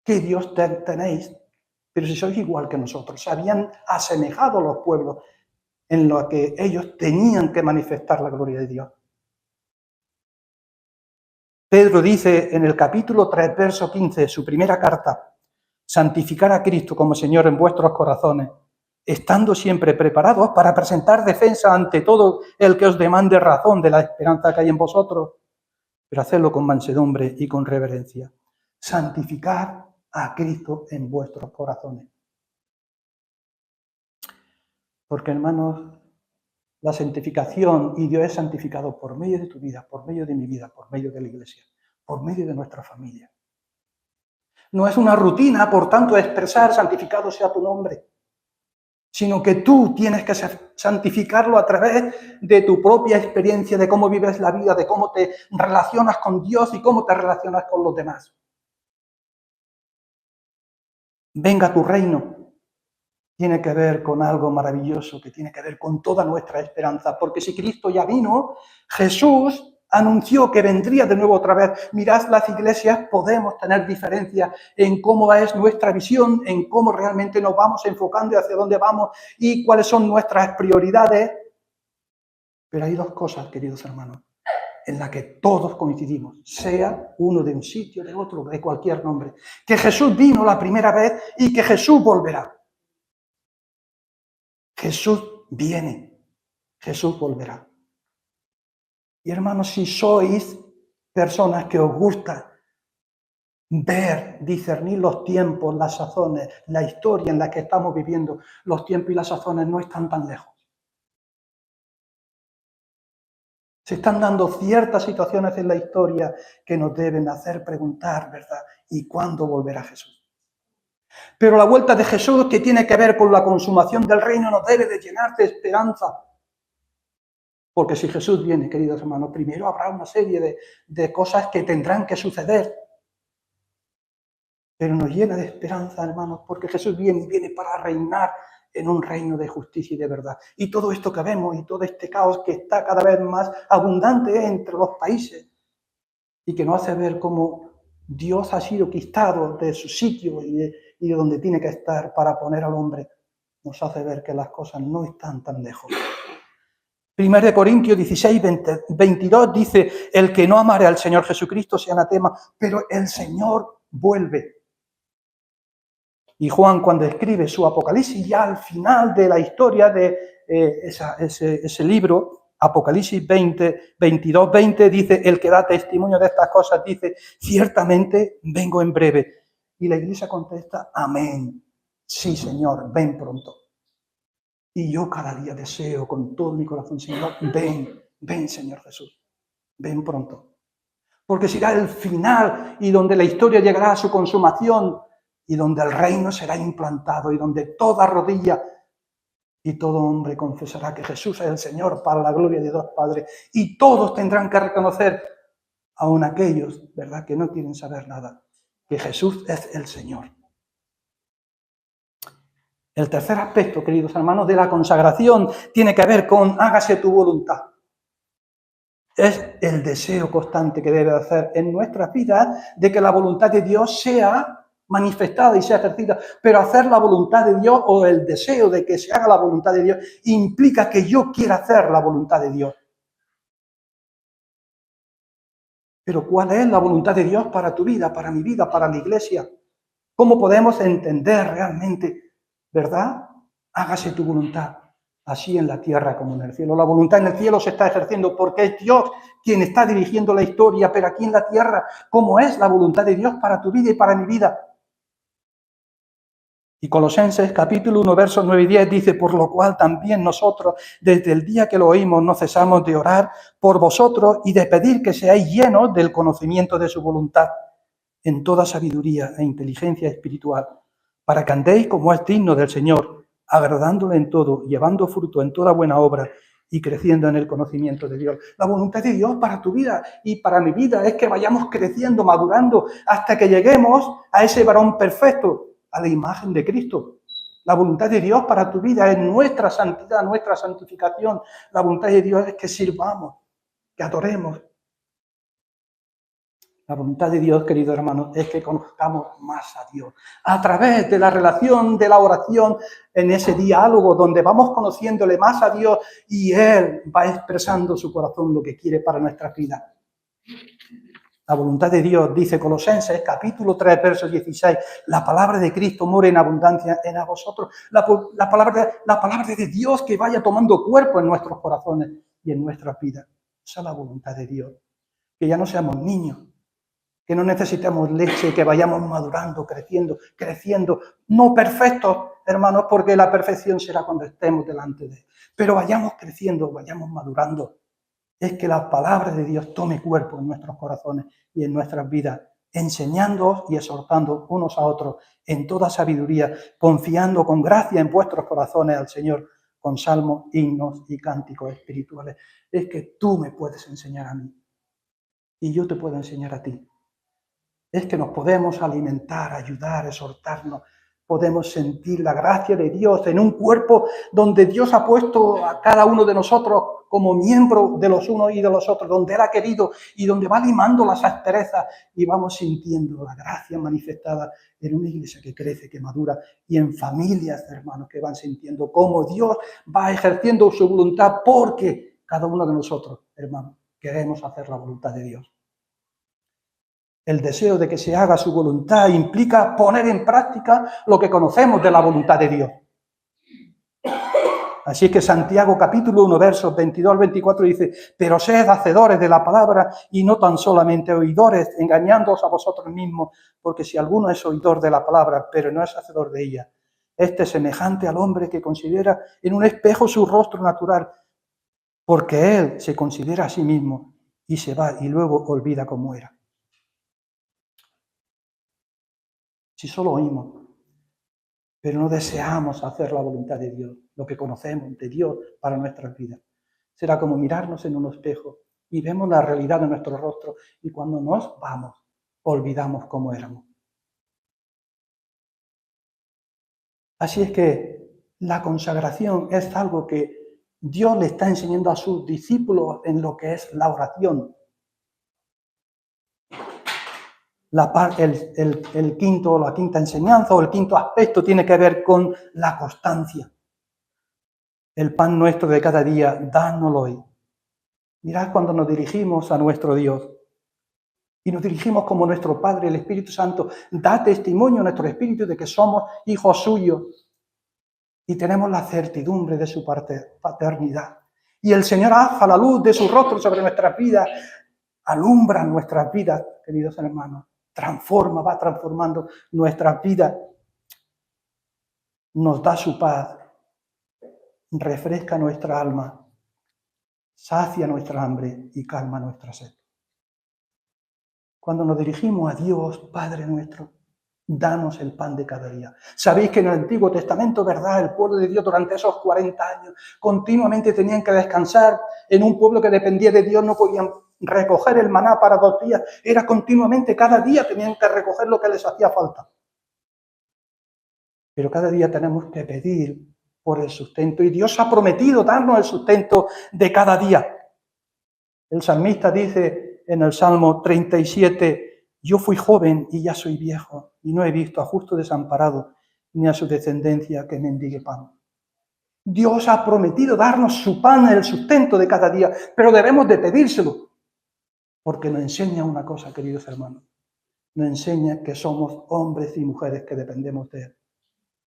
¿Qué Dios tenéis? Pero si sois igual que nosotros. Se habían asemejado a los pueblos en los que ellos tenían que manifestar la gloria de Dios. Pedro dice en el capítulo 3, verso 15 de su primera carta: santificar a Cristo como Señor en vuestros corazones, estando siempre preparados para presentar defensa ante todo el que os demande razón de la esperanza que hay en vosotros, pero hacedlo con mansedumbre y con reverencia. Santificar a Cristo en vuestros corazones. Porque, hermanos, la santificación, y Dios es santificado por medio de tu vida, por medio de mi vida, por medio de la iglesia, por medio de nuestra familia. No es una rutina, por tanto, expresar santificado sea tu nombre, sino que tú tienes que santificarlo a través de tu propia experiencia, de cómo vives la vida, de cómo te relacionas con Dios y cómo te relacionas con los demás. Venga tu reino. Tiene que ver con algo maravilloso, que tiene que ver con toda nuestra esperanza, porque si Cristo ya vino, Jesús anunció que vendría de nuevo otra vez. Mirad, las iglesias podemos tener diferencias en cómo es nuestra visión, en cómo realmente nos vamos enfocando y hacia dónde vamos y cuáles son nuestras prioridades. Pero hay dos cosas, queridos hermanos, en las que todos coincidimos, sea uno de un sitio, de otro, de cualquier nombre. Que Jesús vino la primera vez y que Jesús volverá. Jesús viene, Jesús volverá. Y hermanos, si sois personas que os gusta ver, discernir los tiempos, las sazones, la historia en la que estamos viviendo, los tiempos y las sazones no están tan lejos. Se están dando ciertas situaciones en la historia que nos deben hacer preguntar, ¿verdad? ¿Y cuándo volverá Jesús? Pero la vuelta de Jesús, que tiene que ver con la consumación del reino, nos debe de llenar de esperanza. Porque si Jesús viene, queridos hermanos, primero habrá una serie de cosas que tendrán que suceder. Pero nos llena de esperanza, hermanos, porque Jesús viene y viene para reinar en un reino de justicia y de verdad. Y todo esto que vemos y todo este caos que está cada vez más abundante entre los países y que nos hace ver cómo Dios ha sido quitado de su sitio y de donde tiene que estar para poner al hombre, nos hace ver que las cosas no están tan lejos. 1 Corintios 16, 22 dice: el que no amare al Señor Jesucristo sea anatema, pero el Señor vuelve. Y Juan, cuando escribe su Apocalipsis, ya al final de la historia de ese libro, Apocalipsis 20, 22, 20, dice: el que da testimonio de estas cosas dice: ciertamente vengo en breve. Y la iglesia contesta: amén. Sí, Señor, ven pronto. Y yo cada día deseo con todo mi corazón, Señor, ven, Señor Jesús, ven pronto. Porque será el final y donde la historia llegará a su consumación y donde el reino será implantado y donde toda rodilla y todo hombre confesará que Jesús es el Señor para la gloria de Dios Padre. Y todos tendrán que reconocer, aun aquellos, ¿verdad?, que no quieren saber nada, que Jesús es el Señor. El tercer aspecto, queridos hermanos, de la consagración tiene que ver con hágase tu voluntad. Es el deseo constante que debe hacer en nuestras vidas de que la voluntad de Dios sea manifestada y sea ejercida, pero hacer la voluntad de Dios o el deseo de que se haga la voluntad de Dios implica que yo quiera hacer la voluntad de Dios. Pero ¿cuál es la voluntad de Dios para tu vida, para mi vida, para la iglesia? ¿Cómo podemos entender realmente, verdad? Hágase tu voluntad, así en la tierra como en el cielo. La voluntad en el cielo se está ejerciendo porque es Dios quien está dirigiendo la historia, pero aquí en la tierra, ¿cómo es la voluntad de Dios para tu vida y para mi vida? Y Colosenses capítulo 1, versos 9 y 10 dice, por lo cual también nosotros, desde el día que lo oímos, no cesamos de orar por vosotros y de pedir que seáis llenos del conocimiento de su voluntad, en toda sabiduría e inteligencia espiritual, para que andéis como es digno del Señor, agradándole en todo, llevando fruto en toda buena obra y creciendo en el conocimiento de Dios. La voluntad de Dios para tu vida y para mi vida es que vayamos creciendo, madurando, hasta que lleguemos a ese varón perfecto, a la imagen de Cristo. La voluntad de Dios para tu vida es nuestra santidad, nuestra santificación. La voluntad de Dios es que sirvamos, que adoremos. La voluntad de Dios, queridos hermanos, es que conozcamos más a Dios. A través de la relación, de la oración, en ese diálogo donde vamos conociéndole más a Dios y Él va expresando su corazón lo que quiere para nuestra vida. La voluntad de Dios, dice Colosenses, capítulo 3, verso 16, la palabra de Cristo mora en abundancia en vosotros. La palabra de Dios que vaya tomando cuerpo en nuestros corazones y en nuestras vidas. Esa es la voluntad de Dios. Que ya no seamos niños, que no necesitemos leche, que vayamos madurando, creciendo. No perfectos, hermanos, porque la perfección será cuando estemos delante de Él. Pero vayamos creciendo, vayamos madurando. Es que la palabra de Dios tome cuerpo en nuestros corazones y en nuestras vidas, enseñándoos y exhortando unos a otros en toda sabiduría, confiando con gracia en vuestros corazones al Señor, con salmos, himnos y cánticos espirituales. Es que tú me puedes enseñar a mí y yo te puedo enseñar a ti. Es que nos podemos alimentar, ayudar, exhortarnos. Podemos sentir la gracia de Dios en un cuerpo donde Dios ha puesto a cada uno de nosotros como miembro de los unos y de los otros, donde Él ha querido y donde va limando las asperezas y vamos sintiendo la gracia manifestada en una iglesia que crece, que madura y en familias, hermanos, que van sintiendo cómo Dios va ejerciendo su voluntad porque cada uno de nosotros, hermanos, queremos hacer la voluntad de Dios. El deseo de que se haga su voluntad implica poner en práctica lo que conocemos de la voluntad de Dios. Así es que Santiago capítulo 1, versos 22 al 24 dice, pero sed hacedores de la palabra y no tan solamente oidores, engañándoos a vosotros mismos, porque si alguno es oidor de la palabra, pero no es hacedor de ella, este es semejante al hombre que considera en un espejo su rostro natural, porque él se considera a sí mismo y se va y luego olvida cómo era. Si solo oímos, pero no deseamos hacer la voluntad de Dios, lo que conocemos de Dios para nuestras vidas. Será como mirarnos en un espejo y vemos la realidad de nuestro rostro y cuando nos vamos, olvidamos cómo éramos. Así es que la consagración es algo que Dios le está enseñando a sus discípulos en lo que es la oración. La quinta enseñanza o el quinto aspecto tiene que ver con la constancia. El pan nuestro de cada día, dánoslo hoy. Mirad cuando nos dirigimos a nuestro Dios y nos dirigimos como nuestro Padre, el Espíritu Santo, da testimonio a nuestro espíritu de que somos hijos suyos y tenemos la certidumbre de su paternidad. Y el Señor alza la luz de su rostro sobre nuestras vidas, alumbra nuestras vidas, queridos hermanos. Va transformando nuestras vidas, nos da su paz, refresca nuestra alma, sacia nuestra hambre y calma nuestra sed. Cuando nos dirigimos a Dios, Padre nuestro, danos el pan de cada día. Sabéis que en el Antiguo Testamento, ¿verdad? El pueblo de Dios durante esos 40 años continuamente tenían que descansar en un pueblo que dependía de Dios, no podían recoger el maná para 2 días, era continuamente, cada día tenían que recoger lo que les hacía falta. Pero cada día tenemos que pedir por el sustento y Dios ha prometido darnos el sustento de cada día. El salmista dice en el Salmo 37, yo fui joven y ya soy viejo, y no he visto a justo desamparado, ni a su descendencia que mendigue pan. Dios ha prometido darnos su pan, el sustento de cada día, pero debemos de pedírselo, porque nos enseña una cosa, queridos hermanos. Nos enseña que somos hombres y mujeres que dependemos de Él.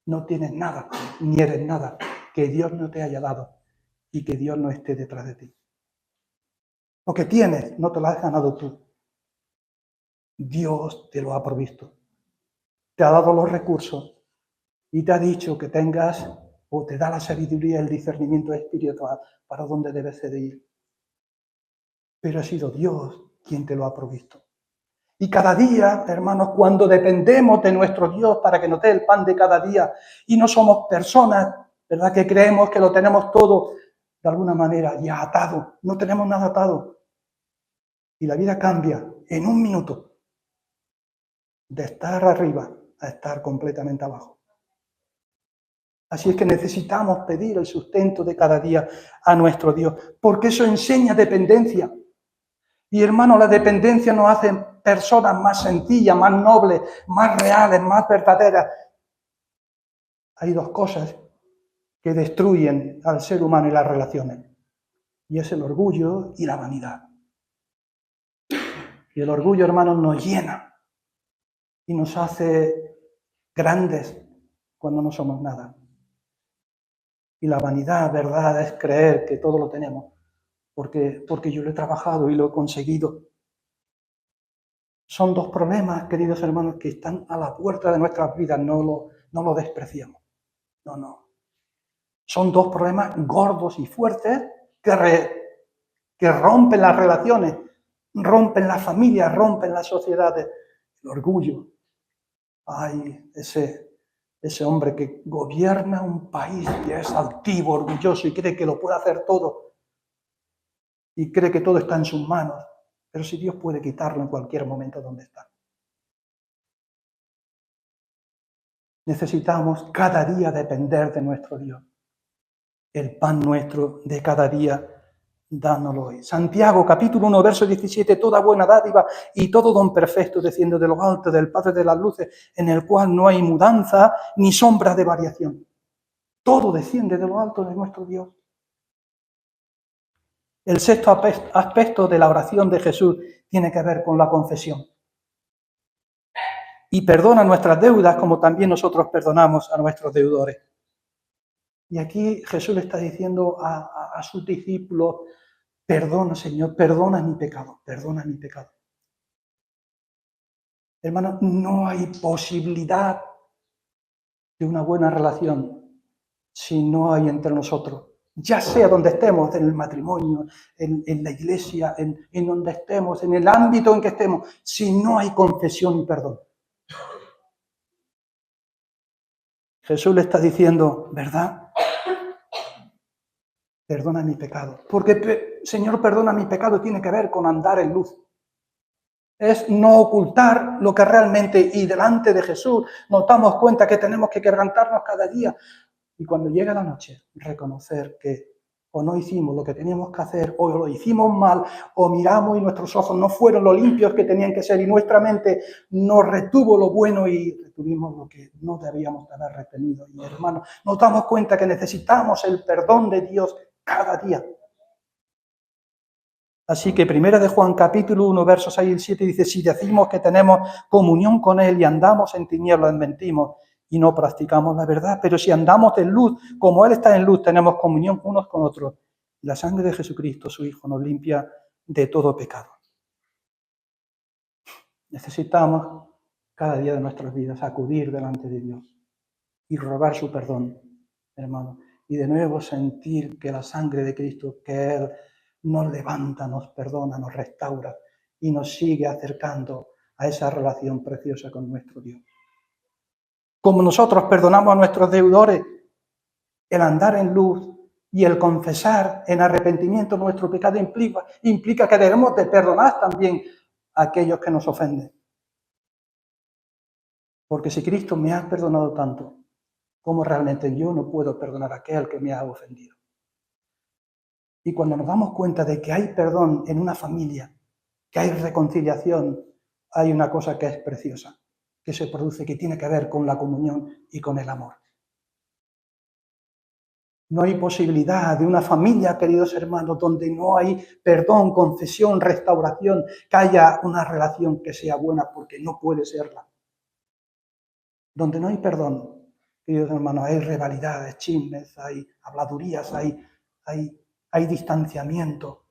No tienes nada, ni eres nada, que Dios no te haya dado y que Dios no esté detrás de ti. Lo que tienes no te lo has ganado tú. Dios te lo ha provisto. Te ha dado los recursos y te ha dicho que tengas o te da la sabiduría y el discernimiento espiritual para dónde debes de ir. Pero ha sido Dios quien te lo ha provisto. Y cada día, hermanos, cuando dependemos de nuestro Dios para que nos dé el pan de cada día y no somos personas, ¿verdad?, que creemos que lo tenemos todo de alguna manera ya atado, no tenemos nada atado. Y la vida cambia en un minuto de estar arriba a estar completamente abajo. Así es que necesitamos pedir el sustento de cada día a nuestro Dios, porque eso enseña dependencia. Y hermano, la dependencia nos hace personas más sencillas, más nobles, más reales, más verdaderas. Hay dos cosas que destruyen al ser humano y las relaciones, y es el orgullo y la vanidad. Y el orgullo, hermano, nos llena y nos hace grandes cuando no somos nada. Y la vanidad, verdad, es creer que todo lo tenemos, porque yo lo he trabajado y lo he conseguido. Son dos problemas, queridos hermanos, que están a la puerta de nuestras vidas, no lo despreciamos. No. Son dos problemas gordos y fuertes que rompen las relaciones, rompen las familias, rompen las sociedades. El orgullo. Ay, ese hombre que gobierna un país y es altivo, orgulloso y cree que lo puede hacer todo. Y cree que todo está en sus manos. Pero si Dios puede quitarlo en cualquier momento donde está. Necesitamos cada día depender de nuestro Dios. El pan nuestro de cada día, dánoslo hoy. Santiago, capítulo 1, verso 17, toda buena dádiva y todo don perfecto desciende de lo alto del Padre de las luces, en el cual no hay mudanza ni sombra de variación. Todo desciende de lo alto de nuestro Dios. El sexto aspecto de la oración de Jesús tiene que ver con la confesión. Y perdona nuestras deudas como también nosotros perdonamos a nuestros deudores. Y aquí Jesús le está diciendo a sus discípulos, perdona, Señor, perdona mi pecado, perdona mi pecado. Hermano, no hay posibilidad de una buena relación si no hay entre nosotros, ya sea donde estemos, en el matrimonio, en la iglesia, en donde estemos, en el ámbito en que estemos, si no hay confesión y perdón. Jesús le está diciendo, ¿verdad? Perdona mi pecado. Porque, Señor, perdona mi pecado tiene que ver con andar en luz. Es no ocultar lo que realmente, y delante de Jesús nos damos cuenta que tenemos que quebrantarnos cada día. Y cuando llega la noche, reconocer que o no hicimos lo que teníamos que hacer, o lo hicimos mal, o miramos y nuestros ojos no fueron lo limpios que tenían que ser, y nuestra mente no retuvo lo bueno y retuvimos lo que no debíamos de haber retenido. Y hermanos, nos damos cuenta que necesitamos el perdón de Dios cada día. Así que primera de Juan capítulo 1, versos 6 y 7 dice, si decimos que tenemos comunión con Él y andamos en tinieblas, mentimos y no practicamos la verdad. Pero si andamos en luz, como Él está en luz, tenemos comunión unos con otros. La sangre de Jesucristo, su Hijo, nos limpia de todo pecado. Necesitamos cada día de nuestras vidas acudir delante de Dios y rogar su perdón, hermano. Y de nuevo sentir que la sangre de Cristo, que Él nos levanta, nos perdona, nos restaura y nos sigue acercando a esa relación preciosa con nuestro Dios. Como nosotros perdonamos a nuestros deudores, el andar en luz y el confesar en arrepentimiento nuestro pecado implica que debemos de perdonar también a aquellos que nos ofenden. Porque si Cristo me ha perdonado tanto, ¿cómo realmente yo no puedo perdonar a aquel que me ha ofendido? Y cuando nos damos cuenta de que hay perdón en una familia, que hay reconciliación, hay una cosa que es preciosa. que se produce, que tiene que ver con la comunión y con el amor. No hay posibilidad de una familia, queridos hermanos, donde no hay perdón, confesión, restauración, que haya una relación que sea buena, porque no puede serla. Donde no hay perdón, queridos hermanos, hay rivalidades, chismes, hay habladurías, hay distanciamiento,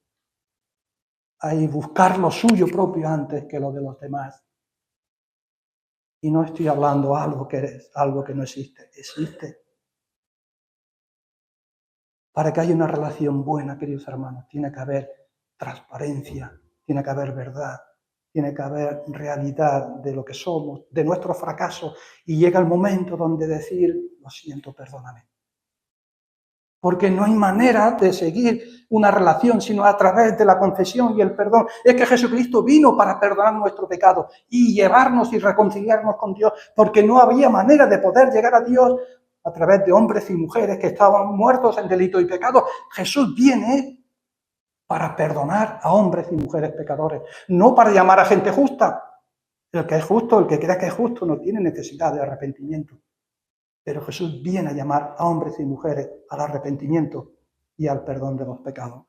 hay buscar lo suyo propio antes que lo de los demás. Y no estoy hablando algo que no existe, existe. Para que haya una relación buena, queridos hermanos, tiene que haber transparencia, tiene que haber verdad, tiene que haber realidad de lo que somos, de nuestro fracaso, y llega el momento donde decir, lo siento, perdóname. Porque no hay manera de seguir una relación sino a través de la confesión y el perdón. Es que Jesucristo vino para perdonar nuestro pecado y llevarnos y reconciliarnos con Dios, porque no había manera de poder llegar a Dios a través de hombres y mujeres que estaban muertos en delito y pecado. Jesús viene para perdonar a hombres y mujeres pecadores, no para llamar a gente justa. El que es justo, el que crea que es justo, no tiene necesidad de arrepentimiento. Pero Jesús viene a llamar a hombres y mujeres al arrepentimiento y al perdón de los pecados.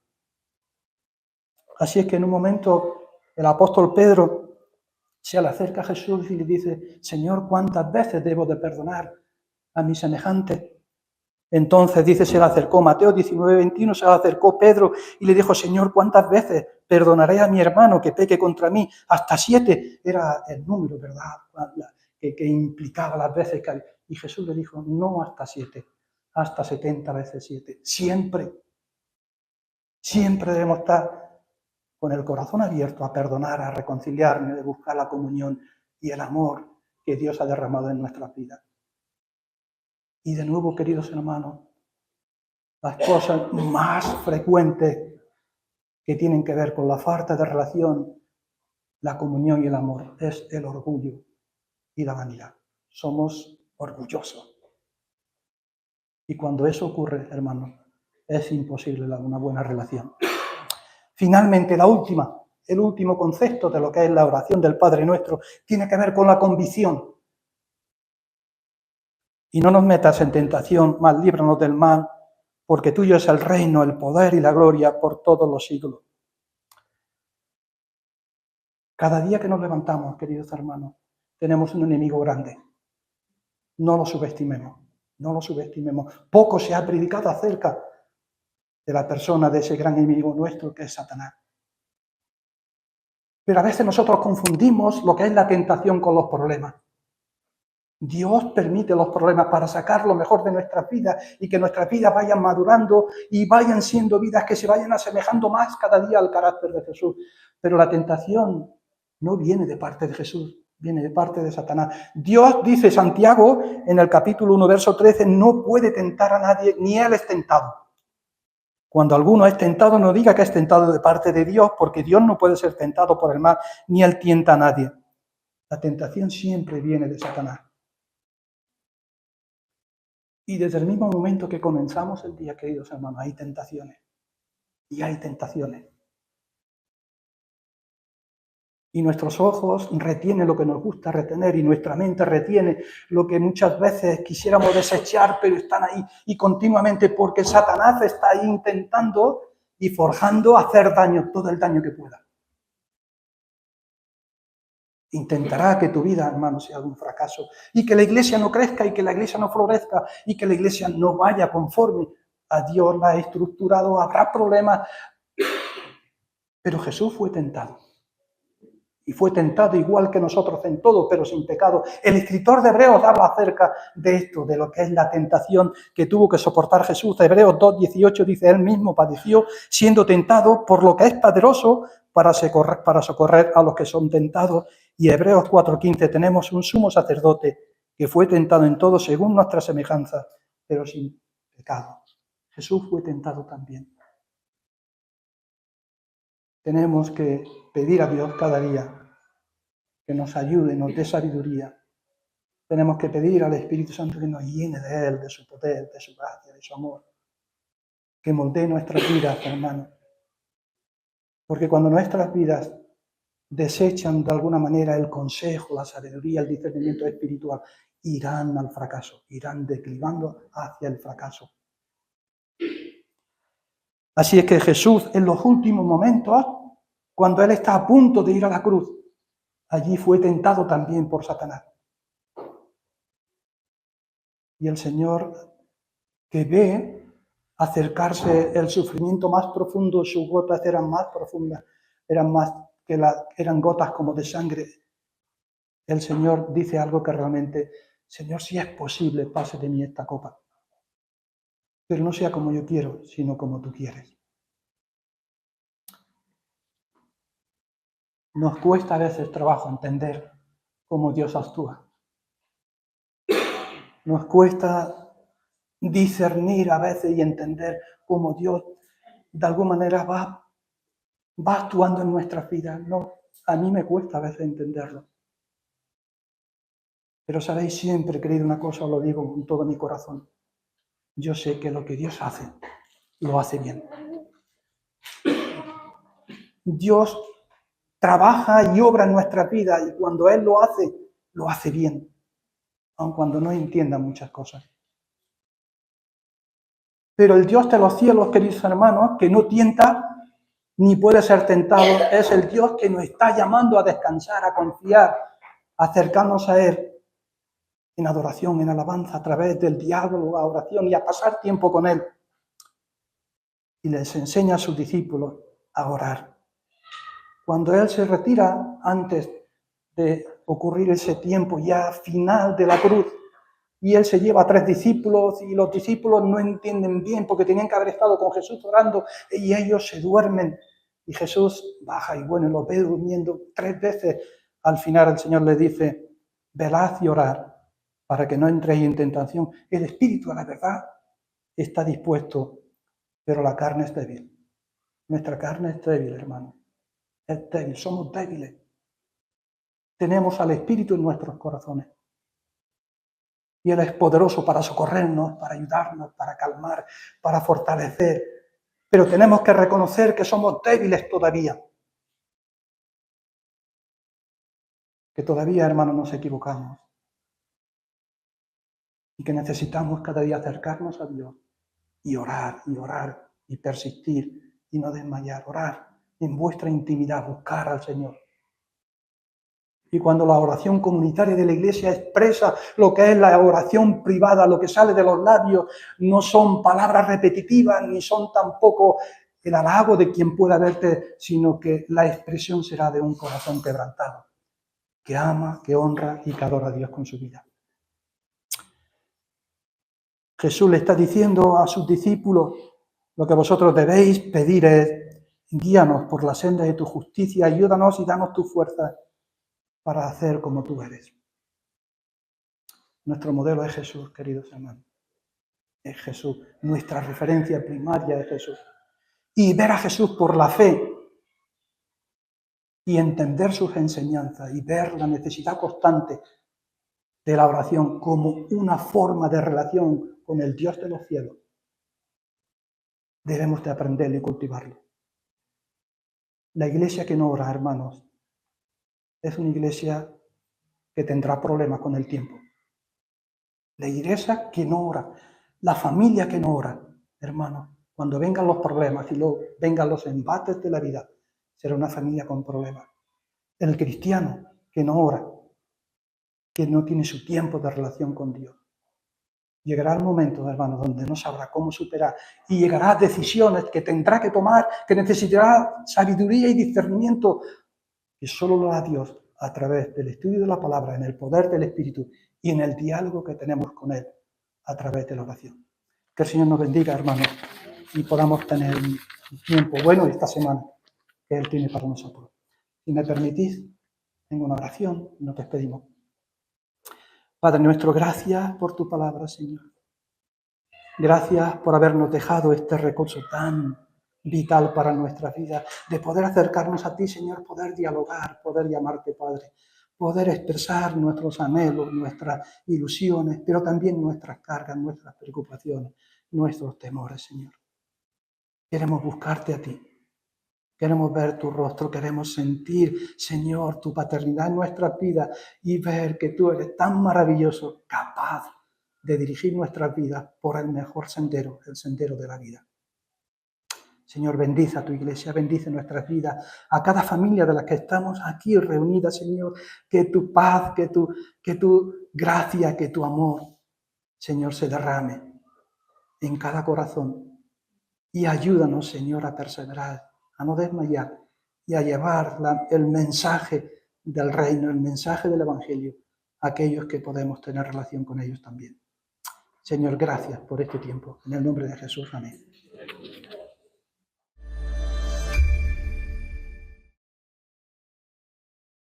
Así es que en un momento el apóstol Pedro se le acerca a Jesús y le dice, Señor, ¿cuántas veces debo de perdonar a mis semejantes? Entonces dice, se le acercó, Mateo 19:21, se le acercó Pedro y le dijo, Señor, ¿cuántas veces perdonaré a mi hermano que peque contra mí? Hasta 7 era el número, ¿verdad? Que implicaba las veces que... Y Jesús le dijo, no hasta 7, hasta 70 veces 7. Siempre debemos estar con el corazón abierto a perdonar, a reconciliarnos, a buscar la comunión y el amor que Dios ha derramado en nuestras vidas. Y de nuevo, queridos hermanos, las cosas más frecuentes que tienen que ver con la falta de relación, la comunión y el amor, es el orgullo y la vanidad. Somos orgullosos. Y cuando eso ocurre, hermanos, es imposible una buena relación. Finalmente, el último concepto de lo que es la oración del Padre Nuestro, tiene que ver con la convicción. Y no nos metas en tentación, mas líbranos del mal, porque tuyo es el reino, el poder y la gloria por todos los siglos. Cada día que nos levantamos, queridos hermanos, tenemos un enemigo grande. No lo subestimemos, no lo subestimemos. Poco se ha predicado acerca de la persona de ese gran enemigo nuestro que es Satanás. Pero a veces nosotros confundimos lo que es la tentación con los problemas. Dios permite los problemas para sacar lo mejor de nuestras vidas y que nuestras vidas vayan madurando y vayan siendo vidas que se vayan asemejando más cada día al carácter de Jesús. Pero la tentación no viene de parte de Jesús, viene de parte de Satanás. Dios, dice Santiago en el capítulo 1, verso 13, no puede tentar a nadie, ni él es tentado. Cuando alguno es tentado, no diga que es tentado de parte de Dios, porque Dios no puede ser tentado por el mal, ni él tienta a nadie. La tentación siempre viene de Satanás. Y desde el mismo momento que comenzamos el día, queridos hermanos, hay tentaciones. Y hay tentaciones. Y nuestros ojos retienen lo que nos gusta retener y nuestra mente retiene lo que muchas veces quisiéramos desechar, pero están ahí y continuamente porque Satanás está ahí intentando y forjando hacer daño, todo el daño que pueda. Intentará que tu vida, hermano, sea un fracaso y que la iglesia no crezca y que la iglesia no florezca y que la iglesia no vaya conforme a Dios la ha estructurado. Habrá problemas, pero Jesús fue tentado. Y fue tentado igual que nosotros en todo, pero sin pecado. El escritor de Hebreos habla acerca de esto, de lo que es la tentación que tuvo que soportar Jesús. Hebreos 2:18 dice, él mismo padeció siendo tentado por lo que es poderoso para socorrer a los que son tentados. Y Hebreos 4:15 tenemos un sumo sacerdote que fue tentado en todo según nuestra semejanza, pero sin pecado. Jesús fue tentado también. Tenemos que pedir a Dios cada día que nos ayude, nos dé sabiduría. Tenemos que pedir al Espíritu Santo que nos llene de Él, de su poder, de su gracia, de su amor. Que moldee nuestras vidas, hermanos. Porque cuando nuestras vidas desechan de alguna manera el consejo, la sabiduría, el discernimiento espiritual, irán al fracaso, irán declinando hacia el fracaso. Así es que Jesús, en los últimos momentos, cuando Él está a punto de ir a la cruz, allí fue tentado también por Satanás. Y el Señor, que ve acercarse el sufrimiento más profundo, sus gotas eran más profundas, eran gotas como de sangre. El Señor dice algo que realmente, Señor, si es posible, pase de mí esta copa. Pero no sea como yo quiero, sino como tú quieres. Nos cuesta a veces trabajo entender cómo Dios actúa. Nos cuesta discernir a veces y entender cómo Dios de alguna manera va actuando en nuestras vidas. No, a mí me cuesta a veces entenderlo. Pero sabéis, siempre he creído una cosa, os lo digo con todo mi corazón. Yo sé que lo que Dios hace, lo hace bien. Dios trabaja y obra en nuestra vida y cuando Él lo hace bien, aun cuando no entienda muchas cosas. Pero el Dios de los cielos, queridos hermanos, que no tienta ni puede ser tentado, es el Dios que nos está llamando a descansar, a confiar, a acercarnos a Él en adoración, en alabanza, a través del diálogo, a oración y a pasar tiempo con Él. Y les enseña a sus discípulos a orar. Cuando Él se retira, antes de ocurrir ese tiempo ya final de la cruz, y Él se lleva a 3 discípulos, y los discípulos no entienden bien, porque tenían que haber estado con Jesús orando, y ellos se duermen, y Jesús baja, y bueno, los ve durmiendo 3 veces. Al final el Señor les dice, velad y orad, para que no entréis en tentación. El espíritu, a la verdad, está dispuesto, pero la carne es débil. Nuestra carne es débil, hermano. Es débil, somos débiles. Tenemos al Espíritu en nuestros corazones. Y Él es poderoso para socorrernos, para ayudarnos, para calmar, para fortalecer. Pero tenemos que reconocer que somos débiles todavía. Que todavía, hermano, nos equivocamos. Y que necesitamos cada día acercarnos a Dios. Y orar, y persistir, y no desmayar. Orar en vuestra intimidad, buscar al Señor. Y cuando la oración comunitaria de la Iglesia expresa lo que es la oración privada, lo que sale de los labios, no son palabras repetitivas, ni son tampoco el halago de quien pueda verte, sino que la expresión será de un corazón quebrantado, que ama, que honra y que adora a Dios con su vida. Jesús le está diciendo a sus discípulos, lo que vosotros debéis pedir es, guíanos por la senda de tu justicia, ayúdanos y danos tu fuerza para hacer como tú eres. Nuestro modelo es Jesús, queridos hermanos. Es Jesús. Nuestra referencia primaria es Jesús. Y ver a Jesús por la fe y entender sus enseñanzas y ver la necesidad constante de la oración como una forma de relación con el Dios de los cielos. Debemos de aprenderlo y cultivarlo. La iglesia que no ora, hermanos, es una iglesia que tendrá problemas con el tiempo. La iglesia que no ora, la familia que no ora, hermanos, cuando vengan los problemas y vengan los embates de la vida, será una familia con problemas. El cristiano que no ora, que no tiene su tiempo de relación con Dios, llegará el momento, hermanos, donde no sabrá cómo superar y llegará a decisiones que tendrá que tomar, que necesitará sabiduría y discernimiento, que solo lo da Dios a través del estudio de la palabra, en el poder del Espíritu y en el diálogo que tenemos con Él a través de la oración. Que el Señor nos bendiga, hermanos, y podamos tener un tiempo bueno esta semana que Él tiene para nosotros. Si me permitís, tengo una oración y nos despedimos. Padre nuestro, gracias por tu palabra, Señor. Gracias por habernos dejado este recurso tan vital para nuestra vida, de poder acercarnos a ti, Señor, poder dialogar, poder llamarte Padre, poder expresar nuestros anhelos, nuestras ilusiones, pero también nuestras cargas, nuestras preocupaciones, nuestros temores, Señor. Queremos buscarte a ti. Queremos ver tu rostro, queremos sentir, Señor, tu paternidad en nuestras vidas y ver que tú eres tan maravilloso, capaz de dirigir nuestras vidas por el mejor sendero, el sendero de la vida. Señor, bendice a tu iglesia, bendice nuestras vidas, a cada familia de las que estamos aquí reunidas, Señor, que tu paz, que tu gracia, que tu amor, Señor, se derrame en cada corazón. Y ayúdanos, Señor, a perseverar, a no desmayar y a llevar el mensaje del reino, el mensaje del Evangelio a aquellos que podemos tener relación con ellos también. Señor, gracias por este tiempo. En el nombre de Jesús, amén.